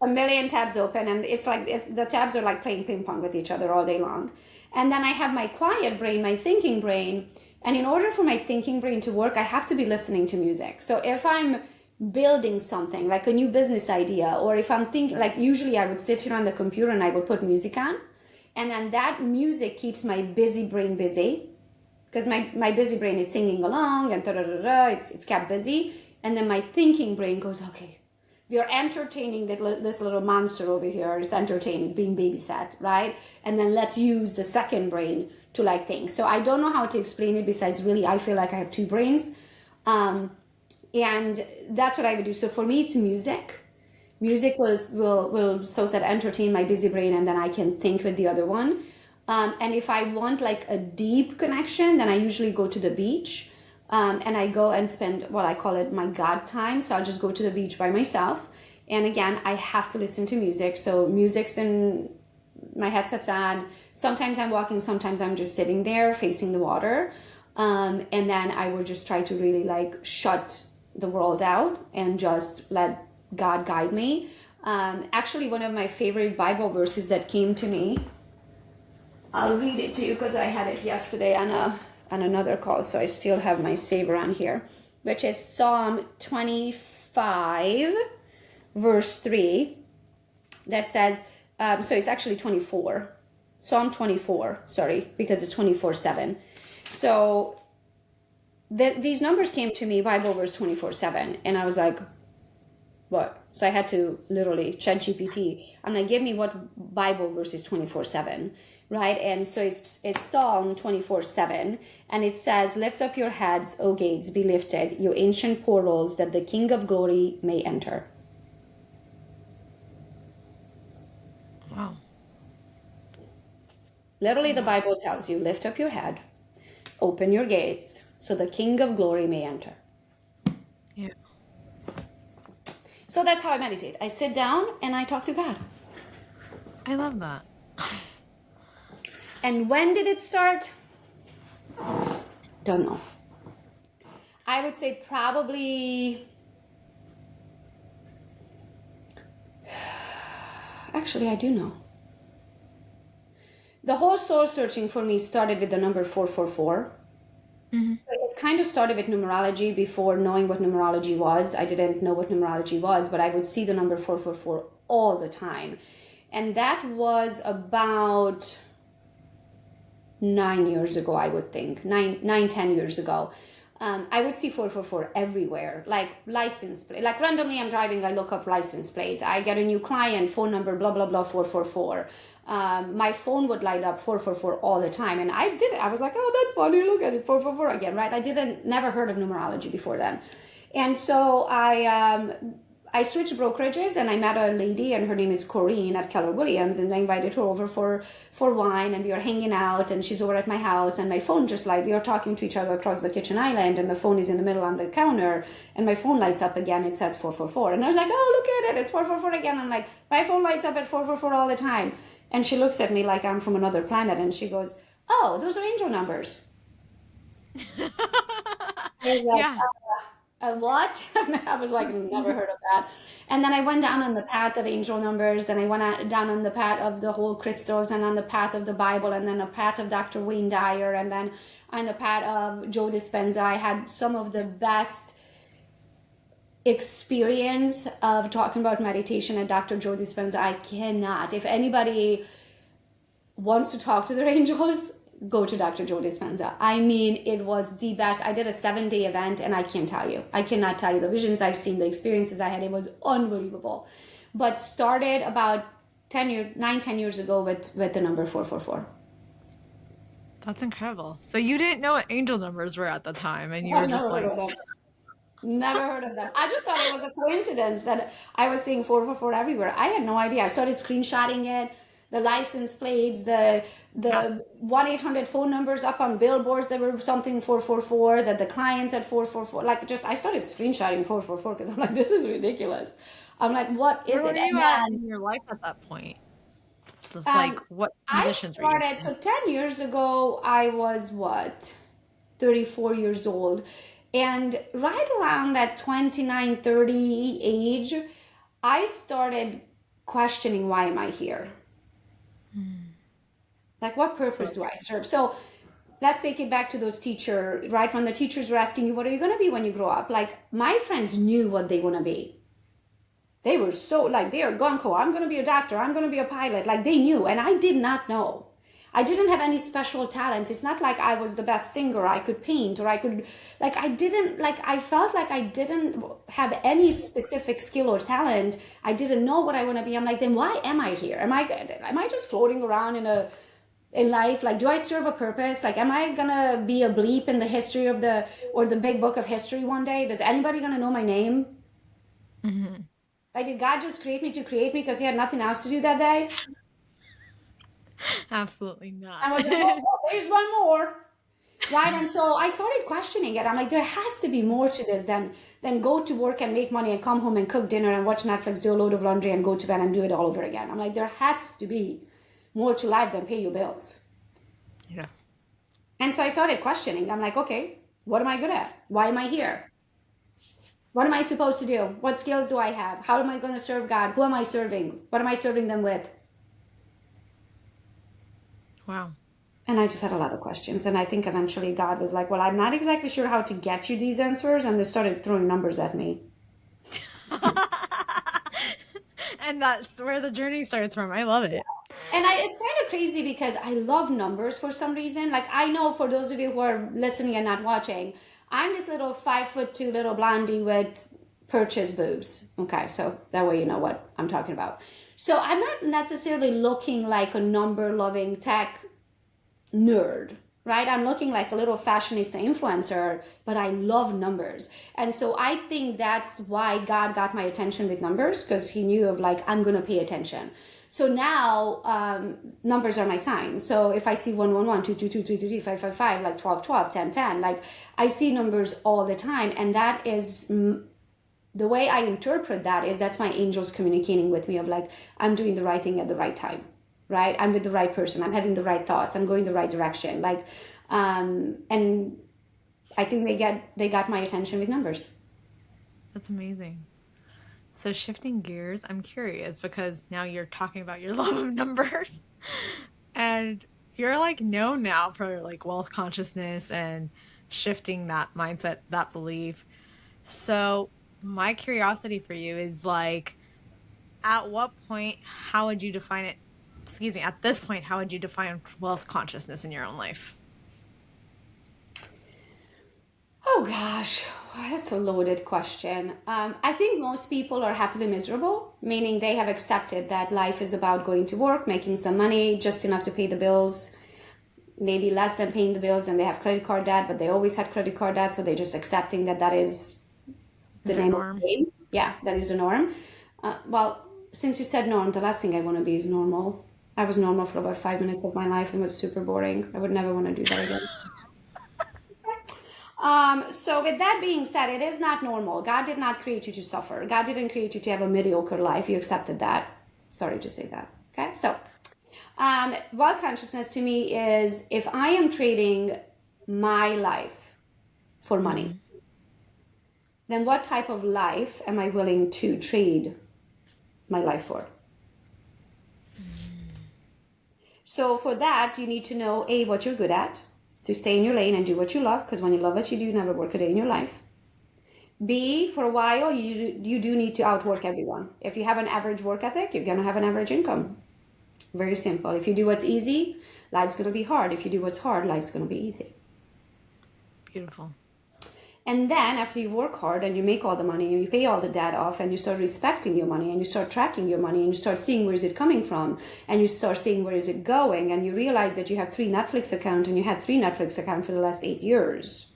a million tabs open, and it's like the tabs are like playing ping pong with each other all day long. And then I have my quiet brain, my thinking brain. And in order for my thinking brain to work, I have to be listening to music. So if I'm building something like a new business idea, or if I'm thinking, like, usually I would sit here on the computer and I would put music on, and then that music keeps my busy brain busy, because my busy brain is singing along and it's kept busy. And then my thinking brain goes, okay, we are entertaining this little monster over here. It's entertained, it's being babysat, right? And then let's use the second brain to like think. So I don't know how to explain it besides really I feel like I have two brains. And that's what I would do. So for me, it's music. Music will so said entertain my busy brain, and then I can think with the other one. And if I want like a deep connection, then I usually go to the beach. And I go and spend what I call it my God time. So I'll just go to the beach by myself. And again, I have to listen to music. So music's in my headset's on. Sometimes I'm walking, sometimes I'm just sitting there facing the water. And then I would just try to really like shut the world out and just let God guide me. Actually, one of my favorite Bible verses that came to me, I'll read it to you because I had it yesterday on another call, so I still have my saver on here, which is Psalm 25, verse 3, that says, so it's actually 24, Psalm 24, sorry, because it's 24/7. So these numbers came to me, Bible verse 24/7, and I was like, what? So I had to literally chat GPT. I'm like, give me what Bible verse is 24/7, right? And so it's Psalm 24/7, and it says, lift up your heads, O gates, be lifted, you ancient portals, that the King of glory may enter. Wow. Literally, the Bible tells you, lift up your head, open your gates, so the King of glory may enter. Yeah. So that's how I meditate. I sit down and I talk to God. I love that. And when did it start? Don't know. I would say probably... Actually, I do know. The whole soul searching for me started with the number 444. Mm-hmm. So it kind of started with numerology. Before knowing what numerology was, I didn't know what numerology was, but I would see the number 444 all the time. And that was about 9 years ago, I would think, 10 years ago. I would see 444 everywhere, like license plate. Like randomly, I'm driving, I look up license plate. I get a new client, phone number, blah, blah, blah, 444. My phone would light up 444 all the time. And I did it. I was like, oh, that's funny. Look at it, 444 again, right? Never heard of numerology before then. And so I switched brokerages and I met a lady and her name is Corinne at Keller Williams, and I invited her over for wine, and we were hanging out, and she's over at my house, and my phone just we are talking to each other across the kitchen island, and the phone is in the middle on the counter, and my phone lights up again. It says 444, and I was like, oh, look at it, it's 444 again. I'm like, my phone lights up at 444 all the time. And she looks at me like I'm from another planet, and she goes, oh, those are angel numbers. I was like, Yeah. what? I was like, never heard of that. And then I went down on the path of angel numbers. Then I went down on the path of the whole crystals, and on the path of the Bible, and then a path of Dr. Wayne Dyer, and then on the path of Joe Dispenza. I had some of the best experience of talking about meditation at Dr. Joe Dispenza. I cannot. If anybody wants to talk to their angels, go to Dr. Joe Dispenza. I mean, it was the best. I did a 7-day event, and I can't tell you. I cannot tell you the visions I've seen, the experiences I had. It was unbelievable. But started about 10 years ago with the number 444. That's incredible. So you didn't know what angel numbers were at the time, and you were I've just never heard like, of them. Never heard of them. I just thought it was a coincidence that I was seeing 444 everywhere. I had no idea. I started screenshotting it, the license plates, the 1-800 phone numbers up on billboards that were something 444, that the clients at 444. Like, just I started screenshotting 444 because I'm like, this is ridiculous. I'm like, what is where it? were you And at then in your life at that point? So, like, what I conditions were you started, in? so 10 years ago, I was what, 34 years old. And right around that 29, 30 age, I started questioning, why am I here? Like, what So, purpose do I serve? So let's take it back to those teachers, right? When the teachers were asking you, what are you going to be when you grow up? Like, my friends knew what they want to be. They were so, like, they are gung-ho. I'm going to be a doctor. I'm going to be a pilot. Like, they knew. And I did not know. I didn't have any special talents. It's not like I was the best singer. I could paint, or I could, like, I felt like I didn't have any specific skill or talent. I didn't know what I want to be. I'm like, then why am I here? Am I just floating around in life? Like, do I serve a purpose? Like, am I gonna be a bleep in the history of or the big book of history one day? Does anybody gonna know my name? Like, did God just create me to create me because he had nothing else to do that day? absolutely not. I was like, oh, there's one more. Right. And so I started questioning it. I'm like, there has to be more to this than go to work and make money and come home and cook dinner and watch Netflix, do a load of laundry and go to bed and do it all over again. I'm like, there has to be more to life than pay your bills. Yeah. And so I started questioning. I'm like, okay, what am I good at? Why am I here? What am I supposed to do? What skills do I have? How am I going to serve God? Who am I serving? What am I serving them with? Wow. And I just had a lot of questions. And I think eventually God was like, well, I'm not exactly sure how to get you these answers. And they started throwing numbers at me. And that's where the journey starts from. I love it. And it's kind of crazy because I love numbers for some reason. Like, I know for those of you who are listening and not watching, I'm this little 5'2" little blondie with purchase boobs. Okay, so that way you know what I'm talking about. So I'm not necessarily looking like a number loving tech nerd, right? I'm looking like a little fashionista influencer, but I love numbers. And so I think that's why God got my attention with numbers, because he knew of like, I'm going to pay attention. So now numbers are my sign. So if I see 111, 222, 333, 555, like 1212, 1010, like I see numbers all the time. And that is the way I interpret that is that's my angels communicating with me of like, I'm doing the right thing at the right time, right? I'm with the right person. I'm having the right thoughts. I'm going the right direction. Like, and I think they got my attention with numbers. That's amazing. So shifting gears, I'm curious because now you're talking about your love of numbers and you're like known now for like wealth consciousness and shifting that mindset, that belief. So my curiosity for you is like, at what point, how would you define it? Excuse me, at this point, how would you define wealth consciousness in your own life? Oh gosh, that's a loaded question. I think most people are happily miserable, meaning they have accepted that life is about going to work, making some money, just enough to pay the bills, maybe less than paying the bills, and they have credit card debt, but they always had credit card debt, so they're just accepting that that is the The name of norm. the game. Yeah, that is the norm. Well, since you said norm, the last thing I want to be is normal. I was normal for about 5 minutes of my life and was super boring. I would never want to do that again. So with that being said, it is not normal. God did not create you to suffer. God didn't create you to have a mediocre life. You accepted that. Sorry to say that. Okay. So, wealth consciousness to me is if I am trading my life for money, then what type of life am I willing to trade my life for? So for that, you need to know A, what you're good at, to stay in your lane and do what you love, because when you love what you do, never work a day in your life. B, for a while, you do need to outwork everyone. If you have an average work ethic, you're going to have an average income. Very simple. If you do what's easy, life's going to be hard. If you do what's hard, life's going to be easy. Beautiful. And then after you work hard and you make all the money and you pay all the debt off and you start respecting your money and you start tracking your money and you start seeing where is it coming from and you start seeing where is it going and you realize that you have 3 Netflix accounts and you had 3 Netflix accounts for the last 8 years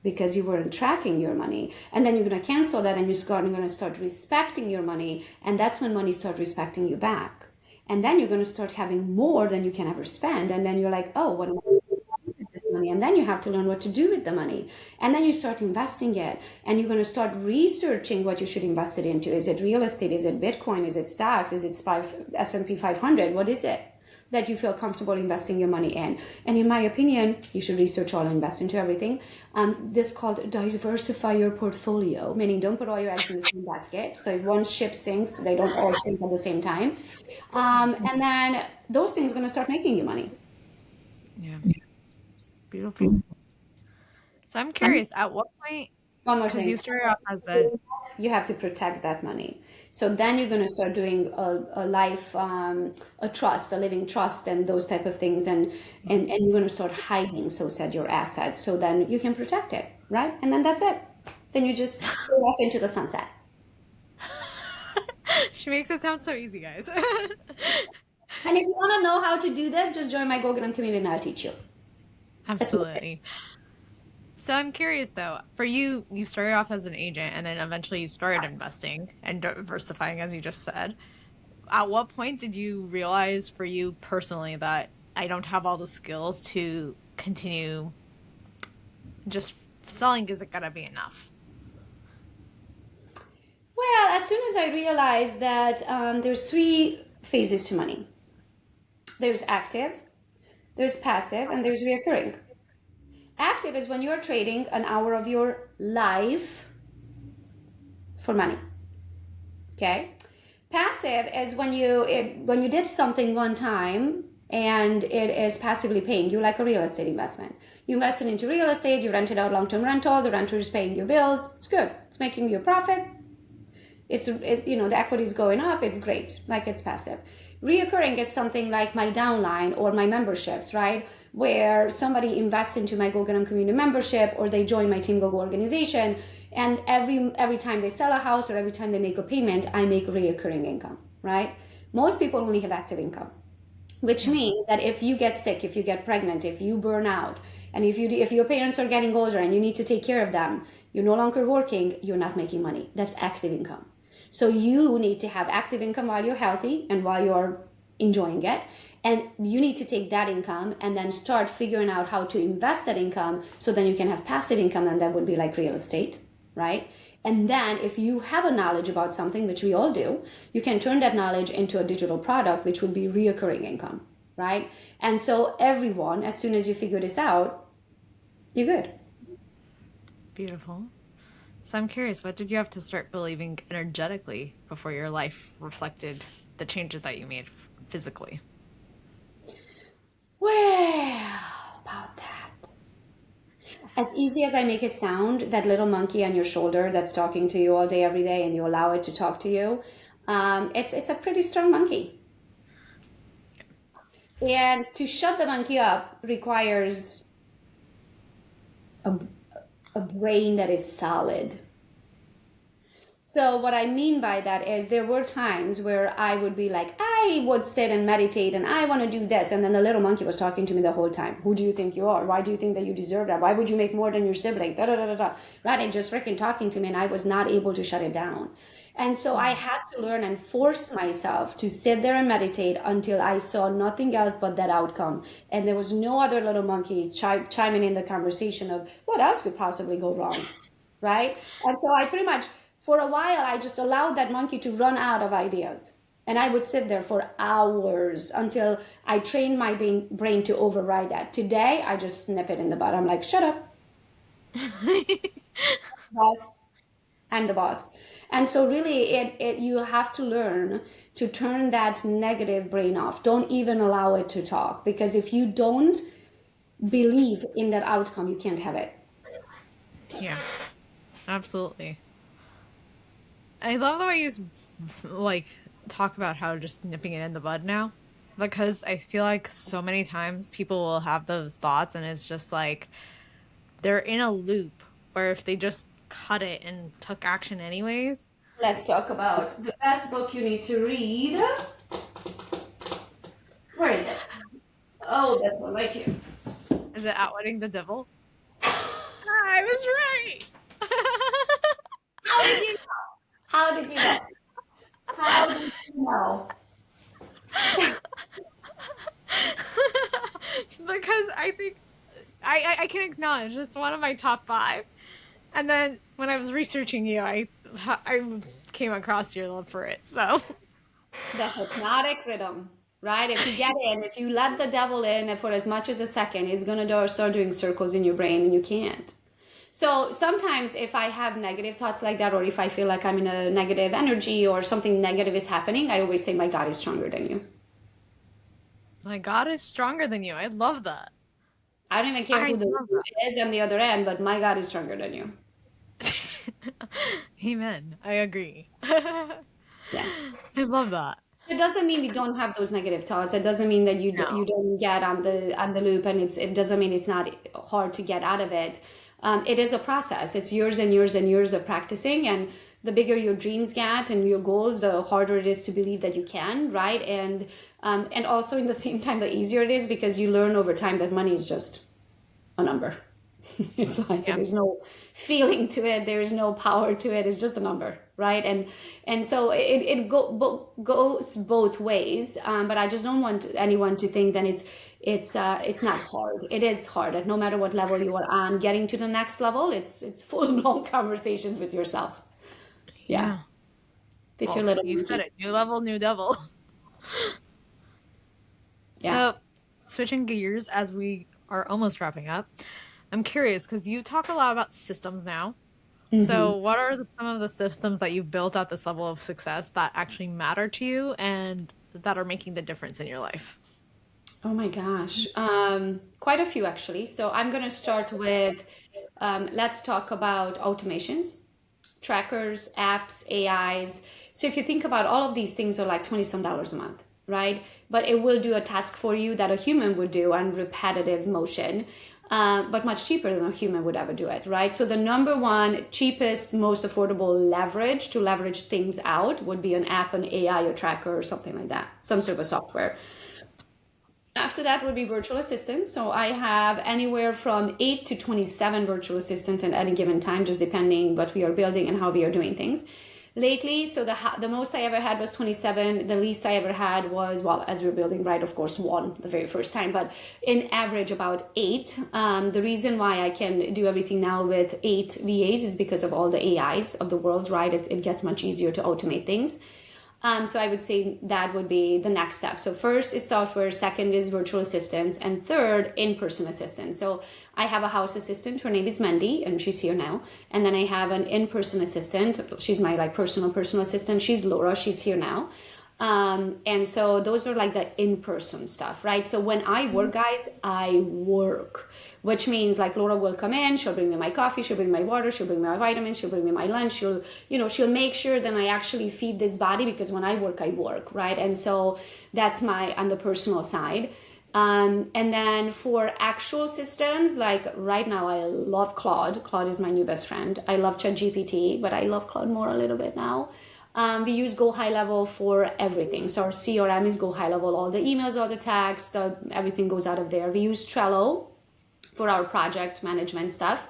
because you weren't tracking your money. And then you're going to cancel that and you're going to start respecting your money, and that's when money starts respecting you back. And then you're going to start having more than you can ever spend, and then you're like, oh, what am I supposed to do with this money? And then you have to learn what to do with the money, and then you start investing it, and you're going to start researching what you should invest it into. Is it real estate? Is it Bitcoin? Is it stocks? Is it S&P 500? What is it that you feel comfortable investing your money in? And in my opinion, you should research all and invest into everything. This called diversify your portfolio, meaning don't put all your eggs in the same basket. So if one ship sinks, they don't all sink at the same time. And then those things are going to start making you money. Yeah. Beautiful. So I'm curious, at what point, One more because you thing. started off as a, You have to protect that money. So then you're going to start doing a life, a trust, a living trust, and those type of things, and you're going to start hiding, so said, your assets, so then you can protect it, right? And then that's it. Then you just sail off into the sunset. she makes it sound so easy, guys. And if you want to know how to do this, just join my Gogo community and I'll teach you. That's it. Absolutely. So I'm curious though, for you, you started off as an agent and then eventually you started investing and diversifying, as you just said. At what point did you realize for you personally that I don't have all the skills to continue just selling isn't gonna be enough? Well, as soon as I realized that there's 3 phases to money. There's active, there's passive, and there's reoccurring. Active is when you're trading an hour of your life for money. Okay. Passive is when you did something one time and it is passively paying you, like a real estate investment. You invested into real estate, you rented out long-term rental, the renter is paying your bills. It's good. It's making you a profit. The equity is going up. It's great. Like, it's passive. Reoccurring is something like my downline or my memberships, right? Where somebody invests into my Gogo community membership or they join my Team Gogo organization, and every time they sell a house or every time they make a payment, I make reoccurring income, right? Most people only have active income, which means that if you get sick, if you get pregnant, if you burn out, and if your parents are getting older and you need to take care of them, you're no longer working, you're not making money. That's active income. So you need to have active income while you're healthy and while you're enjoying it. And you need to take that income and then start figuring out how to invest that income so then you can have passive income, and that would be like real estate, right? And then if you have a knowledge about something, which we all do, you can turn that knowledge into a digital product, which would be reoccurring income, right? And so everyone, as soon as you figure this out, you're good. Beautiful. So I'm curious, what did you have to start believing energetically before your life reflected the changes that you made physically? Well, about that. As easy as I make it sound, that little monkey on your shoulder that's talking to you all day, every day, and you allow it to talk to you, it's a pretty strong monkey. And to shut the monkey up requires a, a brain that is solid. So what I mean by that is there were times where I would be like, I would sit and meditate and I want to do this. And then the little monkey was talking to me the whole time. Who do you think you are? Why do you think that you deserve that? Why would you make more than your sibling? Da, da, da, da, da. Right? And just freaking talking to me, and I was not able to shut it down. And so I had to learn and force myself to sit there and meditate until I saw nothing else but that outcome. And there was no other little monkey chiming in the conversation of what else could possibly go wrong. Right? And so I pretty much, for a while, I just allowed that monkey to run out of ideas. And I would sit there for hours until I trained my brain to override that. Today, I just snip it in the bud. I'm like, shut up, boss. I'm the boss. And so really, you have to learn to turn that negative brain off. Don't even allow it to talk. Because if you don't believe in that outcome, you can't have it. Yeah, absolutely. I love the way you like talk about how just nipping it in the bud now, because I feel like so many times people will have those thoughts and it's just like they're in a loop where if they just cut it and took action anyways. Let's talk about the best book you need to read. Where is it? Oh, this one right here. Is it Outwitting the Devil? I was right. How did you know? How did you know? How did you know? Because I think I can acknowledge it's one of my top five. And then when I was researching you, I came across your love for it. So The hypnotic rhythm, right? If you get in, if you let the devil in for as much as a second, it's going to start doing circles in your brain and you can't. So sometimes if I have negative thoughts like that, or if I feel like I'm in a negative energy or something negative is happening, I always say, my God is stronger than you. my God is stronger than you. I love that. I don't even care I who the love you is on the other end, but my God is stronger than you. that. Amen. I agree. I Yeah. love that. It doesn't mean we don't have those negative thoughts. It doesn't mean that you No. don't get on the loop, and it doesn't mean it's not hard to get out of it. It is a process. It's years and years and years of practicing, and the bigger your dreams get and your goals, the harder it is to believe that you can, right? And also in the same time, the easier it is because you learn over time that money is just a number. It's like Yeah. there's no feeling to it, there's no power to it, it's just a number, right? And so goes both ways, but I just don't want anyone to think that it's not hard. It is hard, and no matter what level you are on, getting to the next level, it's full blown conversations with yourself. Yeah, Yeah. with your Well, little you said monkey. it. New level, new devil. Yeah. So, switching gears as we are almost wrapping up, I'm curious because you talk a lot about systems now. Hmm. So, what are some of the systems that you've built at this level of success that actually matter to you and that are making the difference in your life? Oh my gosh, quite a few actually. So I'm going to start with let's talk about automations, trackers, apps, AIs. So if you think about all of these things are like 20 some dollars a month, right? But it will do a task for you that a human would do on repetitive motion, but much cheaper than a human would ever do it, right? So the number one cheapest, most affordable leverage to leverage things out would be an app, an AI, or tracker, or something like that, some sort of a software. After that would be virtual assistants. So I have anywhere from 8 to 27 virtual assistants at any given time, just depending what we are building and how we are doing things. Lately, so the most I ever had was 27. The least I ever had was, well, as we were building, right, of course, one the very first time, but in average about 8. The reason why I can do everything now with 8 VAs is because of all the AIs of the world, right? It gets much easier to automate things. So I would say that would be the next step. So first is software, second is virtual assistants, and third, in-person assistants. So I have a house assistant. Her name is Mandy, and she's here now. And then I have an in-person assistant. She's my like personal assistant. She's Laura. She's here now. And so those are like the in-person stuff, right? So when I work, guys, I work, which means like Laura will come in, she'll bring me my coffee, she'll bring my water, she'll bring me my vitamins, she'll bring me my lunch, she'll make sure that I actually feed this body because when I work, right? And so that's on the personal side. And then for actual systems, like right now, I love Claude. Claude is my new best friend. I love ChatGPT, but I love Claude more a little bit now. We use Go High Level for everything. So our CRM is Go High Level. All the emails, all the tags, everything goes out of there. We use Trello for our project management stuff,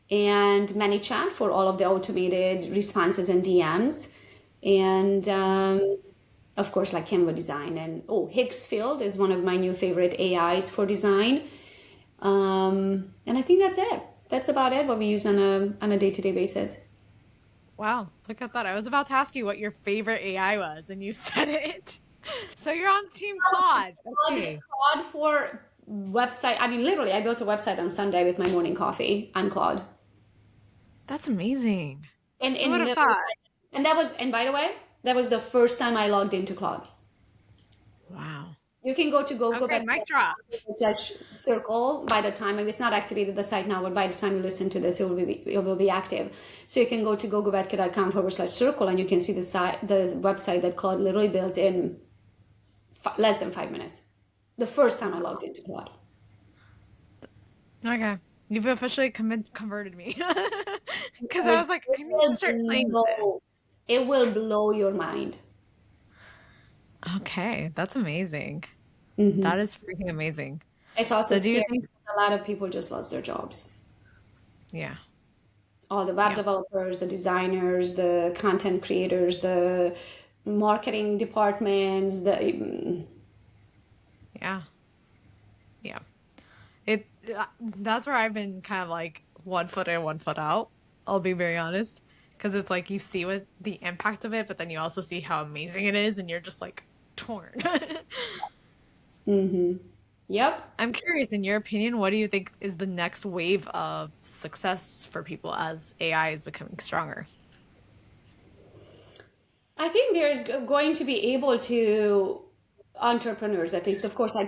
and ManyChat for all of the automated responses and DMs. And of course, like Canva design. And Higgsfield is one of my new favorite AIs for design. And I think that's it. That's about it, what we use on a day-to-day basis. Wow, look at that. I was about to ask you what your favorite AI was, and you said it. So you're on Team Claude. Okay. Claude for website. I mean, literally, I built a website on Sunday with my morning coffee on Claude. That's amazing. And Who would have thought? and by the way, that was the first time I logged into Claude. Wow. You can go to Gogo Okay, mic drop. /circle by the time, I mean, it's not activated the site now, but by the time you listen to this, it will be active. So you can go to gogobetke.com/circle and you can see the website that Claude literally built in less than 5 minutes. The first time I logged into Claude. Okay. You've officially converted me. Because I was like, I need to start playing with this. It will blow your mind. Okay, that's amazing. That is freaking amazing. It's also So do you scary think, because a lot of people just lost their jobs. yeah, All the web yeah, developers, the designers, the content creators, the marketing departments, yeah, yeah. It that's where I've been kind of like 1 foot in, 1 foot out. I'll be very honest, because it's like you see what the impact of it, but then you also see how amazing it is, and you're just like torn. Yep. I'm curious, in your opinion, what do you think is the next wave of success for people as AI is becoming stronger? I think there's going to be able to entrepreneurs, at least. Of course, I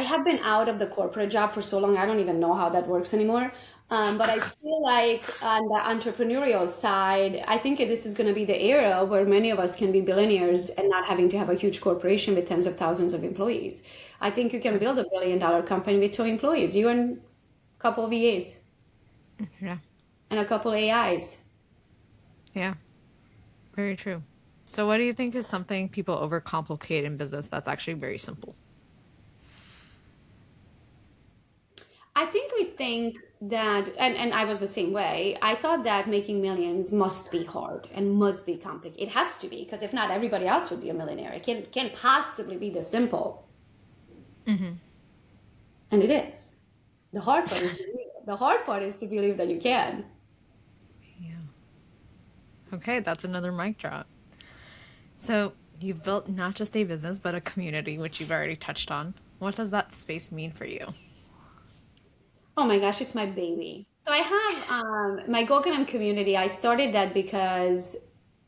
have been out of the corporate job for so long, I don't even know how that works anymore. But I feel like on the entrepreneurial side, I think this is going to be the era where many of us can be billionaires and not having to have a huge corporation with tens of thousands of employees. I think you can build $1 billion company with 2 employees, you and a couple of VAs Yeah, and a couple AIs. yeah, very true. So, what do you think is something people overcomplicate in business that's actually very simple? I think we think that, and I was the same way. I thought that making millions must be hard and must be complicated. It has to be, because if not, everybody else would be a millionaire. It can't possibly be this simple. And it is. The hard part is to believe that you can. Yeah. Okay, that's another mic drop. So, you've built not just a business, but a community, which you've already touched on. What does that space mean for you? Oh my gosh, it's my baby. So I have my Gokanim community. I started that because,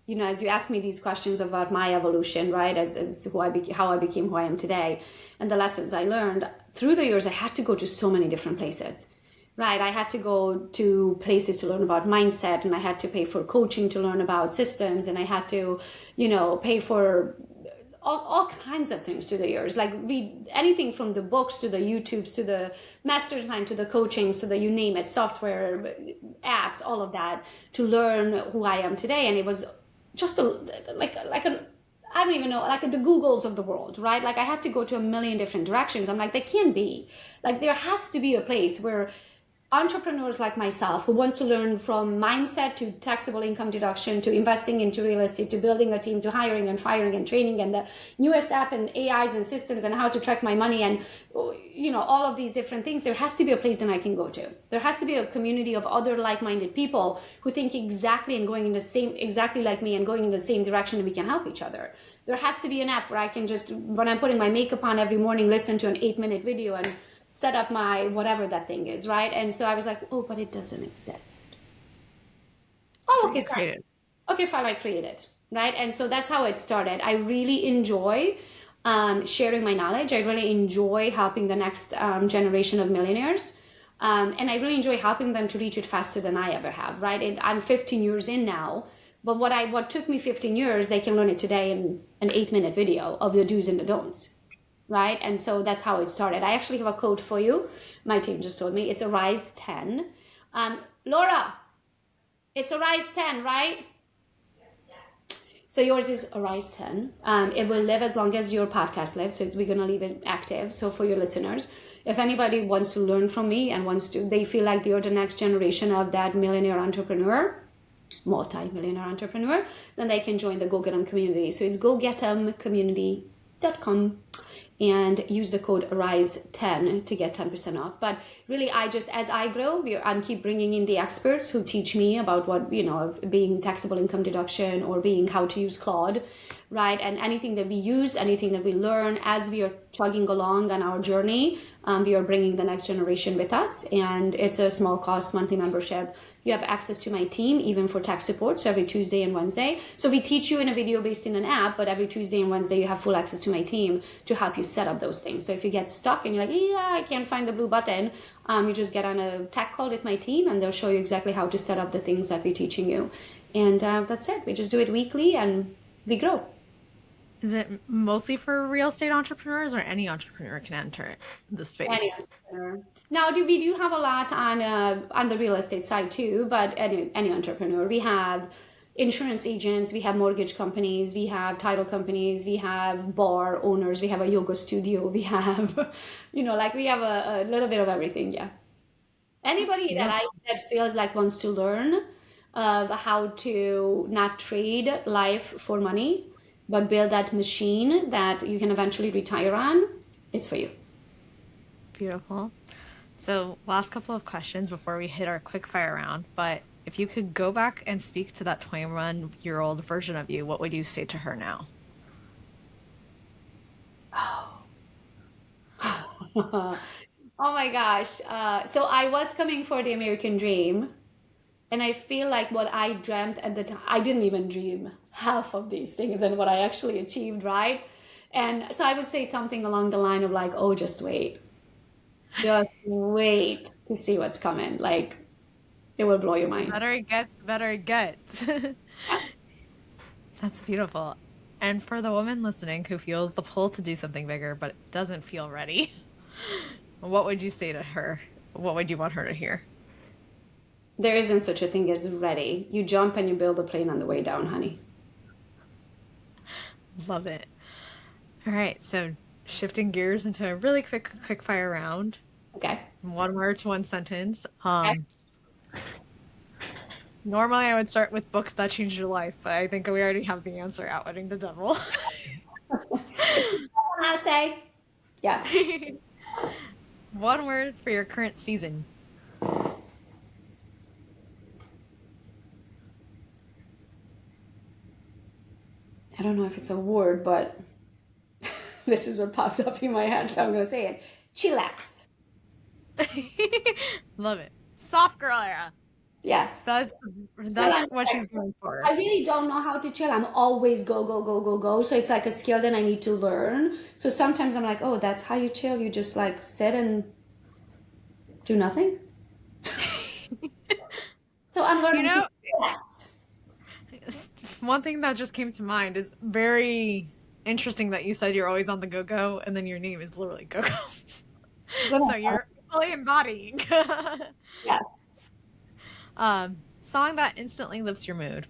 as you asked me these questions about my evolution, right, as how I became who I am today, and the lessons I learned through the years, I had to go to so many different places, right? I had to go to places to learn about mindset, and I had to pay for coaching to learn about systems, and I had to, pay for all kinds of things through the years, like read anything from the books to the YouTubes to the mastermind to the coachings to the you name it, software, apps, all of that, to learn who I am today. And it was just I don't even know, like the Googles of the world, right? Like I had to go to a million different directions. I'm like, they can't be. Like there has to be a place where entrepreneurs like myself who want to learn from mindset to taxable income deduction to investing into real estate to building a team to hiring and firing and training and the newest app and AIs and systems and how to track my money and all of these different things, there has to be a place that I can go to. There has to be a community of other like-minded people who think exactly like me and going in the same direction, and we can help each other. There has to be an app where I can just, when I'm putting my makeup on every morning, listen to an 8-minute video and set up my whatever that thing is, right? And so I was like, oh, but it doesn't exist. Oh, So okay, you fine. created. Okay, fine, I create it, right? And so that's how it started. I really enjoy sharing my knowledge. I really enjoy helping the next generation of millionaires. And I really enjoy helping them to reach it faster than I ever have, right? And I'm 15 years in now, but what took me 15 years, they can learn it today in an 8-minute video of the do's and the don'ts. right? And so that's how it started. I actually have a code for you. My team just told me it's a Rise 10. Laura, it's a Rise 10, right? So yours is a Rise 10. It will live as long as your podcast lives. So we're going to leave it active. So for your listeners, if anybody wants to learn from me and they feel like they're the next generation of that millionaire entrepreneur, multi-millionaire entrepreneur, then they can join the Go Get 'em community. So it's gogetemcommunity.com and use the code RISE10 to get 10% off. But really, as I grow, I'm keep bringing in the experts who teach me about what, being taxable income deduction or being how to use Claude, right? And anything that we use, anything that we learn as we are chugging along on our journey, we are bringing the next generation with us. And it's a small cost monthly membership. You have access to my team, even for tax support. So every Tuesday and Wednesday. So we teach you in a video based in an app, but every Tuesday and Wednesday, you have full access to my team to help you set up those things. So if you get stuck and you're like, yeah, I can't find the blue button, you just get on a tech call with my team and they'll show you exactly how to set up the things that we're teaching you. And that's it. We just do it weekly and we grow. Is it mostly for real estate entrepreneurs, or any entrepreneur can enter the space? Any entrepreneur. Now, we do have a lot on the real estate side too, but any entrepreneur. We have insurance agents, we have mortgage companies, we have title companies, we have bar owners, we have a yoga studio, we have, we have a little bit of everything. Yeah. Anybody that feels like wants to learn of how to not trade life for money, but build that machine that you can eventually retire on, it's for you. Beautiful. So last couple of questions before we hit our quick fire round, but if you could go back and speak to that 21-year-old version of you, what would you say to her now? Oh my gosh. So I was coming for the American dream. And I feel like what I dreamt at the time, I didn't even dream half of these things and what I actually achieved, right? And so I would say something along the line of like, oh, just wait. Just wait to see what's coming. Like, it will blow your mind. Better it gets, better it gets. That's beautiful. And for the woman listening who feels the pull to do something bigger but doesn't feel ready, what would you say to her? What would you want her to hear? There isn't such a thing as ready. You jump and you build a plane on the way down, honey. Love it. All right, so shifting gears into a really quick fire round. Okay. One word to one sentence. Okay. Normally I would start with books that changed your life, but I think we already have the answer, Outwitting the Devil. I say, yeah. One word for your current season. I don't know if it's a word, but this is what popped up in my head, so I'm going to say it. Chillax. Love it. Soft girl era. Yes. That's what she's going for. I really don't know how to chill. I'm always go, go, go, go, go. So it's like a skill that I need to learn. So sometimes I'm like, oh, that's how you chill. You just like sit and do nothing. So I'm learning to relax. One thing that just came to mind is very interesting that you said you're always on the go-go and then your name is literally Gogo. So you're fully embodying. Yes. Song that instantly lifts your mood.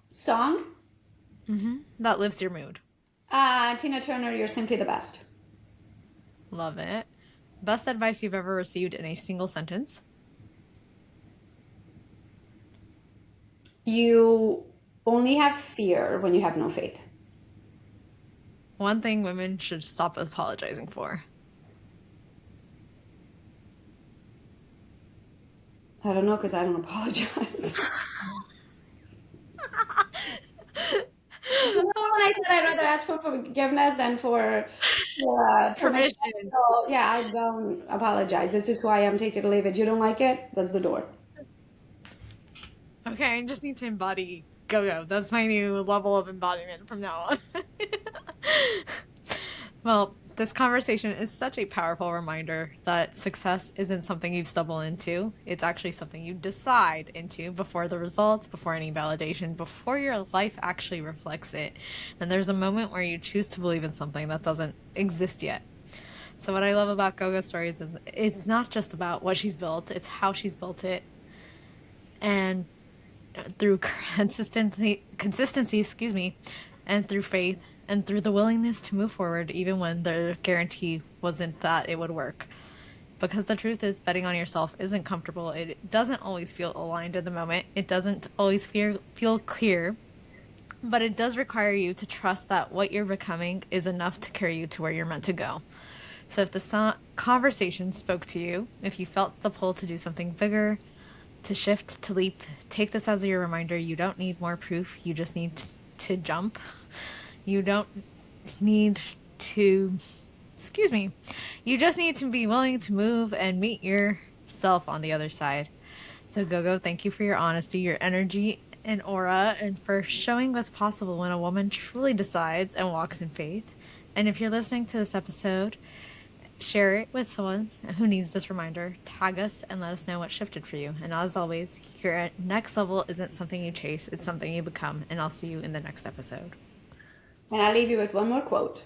Song? That lifts your mood. Tina Turner, You're Simply the Best. Love it. Best advice you've ever received in a single sentence. You only have fear when you have no faith. One thing women should stop apologizing for. I don't know, because I don't apologize. Remember when I said I'd rather ask for forgiveness than for permission? So, yeah, I don't apologize. This is why I'm take it or leave it. You don't like it? That's the door. Okay, I just need to embody Go-Go. That's my new level of embodiment from now on. Well, This conversation is such a powerful reminder that success isn't something you stumble into. It's actually something you decide into before the results, before any validation, before your life actually reflects it. And there's a moment where you choose to believe in something that doesn't exist yet. So what I love about Gogo's stories is it's not just about what she's built, it's how she's built it. And through consistency, excuse me, and through faith and through the willingness to move forward even when the guarantee wasn't that it would work. Because the truth is, betting on yourself isn't comfortable. It doesn't always feel aligned in the moment. It doesn't always feel clear, but it does require you to trust that what you're becoming is enough to carry you to where you're meant to go. So if the conversation spoke to you, if you felt the pull to do something bigger, to shift, to leap, take this as your reminder. You don't need more proof. You just need to jump. You don't need to, excuse me, you just need to be willing to move and meet yourself on the other side. So Gogo, thank you for your honesty, your energy and aura, and for showing what's possible when a woman truly decides and walks in faith. And if you're listening to this episode, share it with someone who needs this reminder. Tag us and let us know what shifted for you. And as always, your next level isn't something you chase, it's something you become. And I'll see you in the next episode. And I'll leave you with one more quote.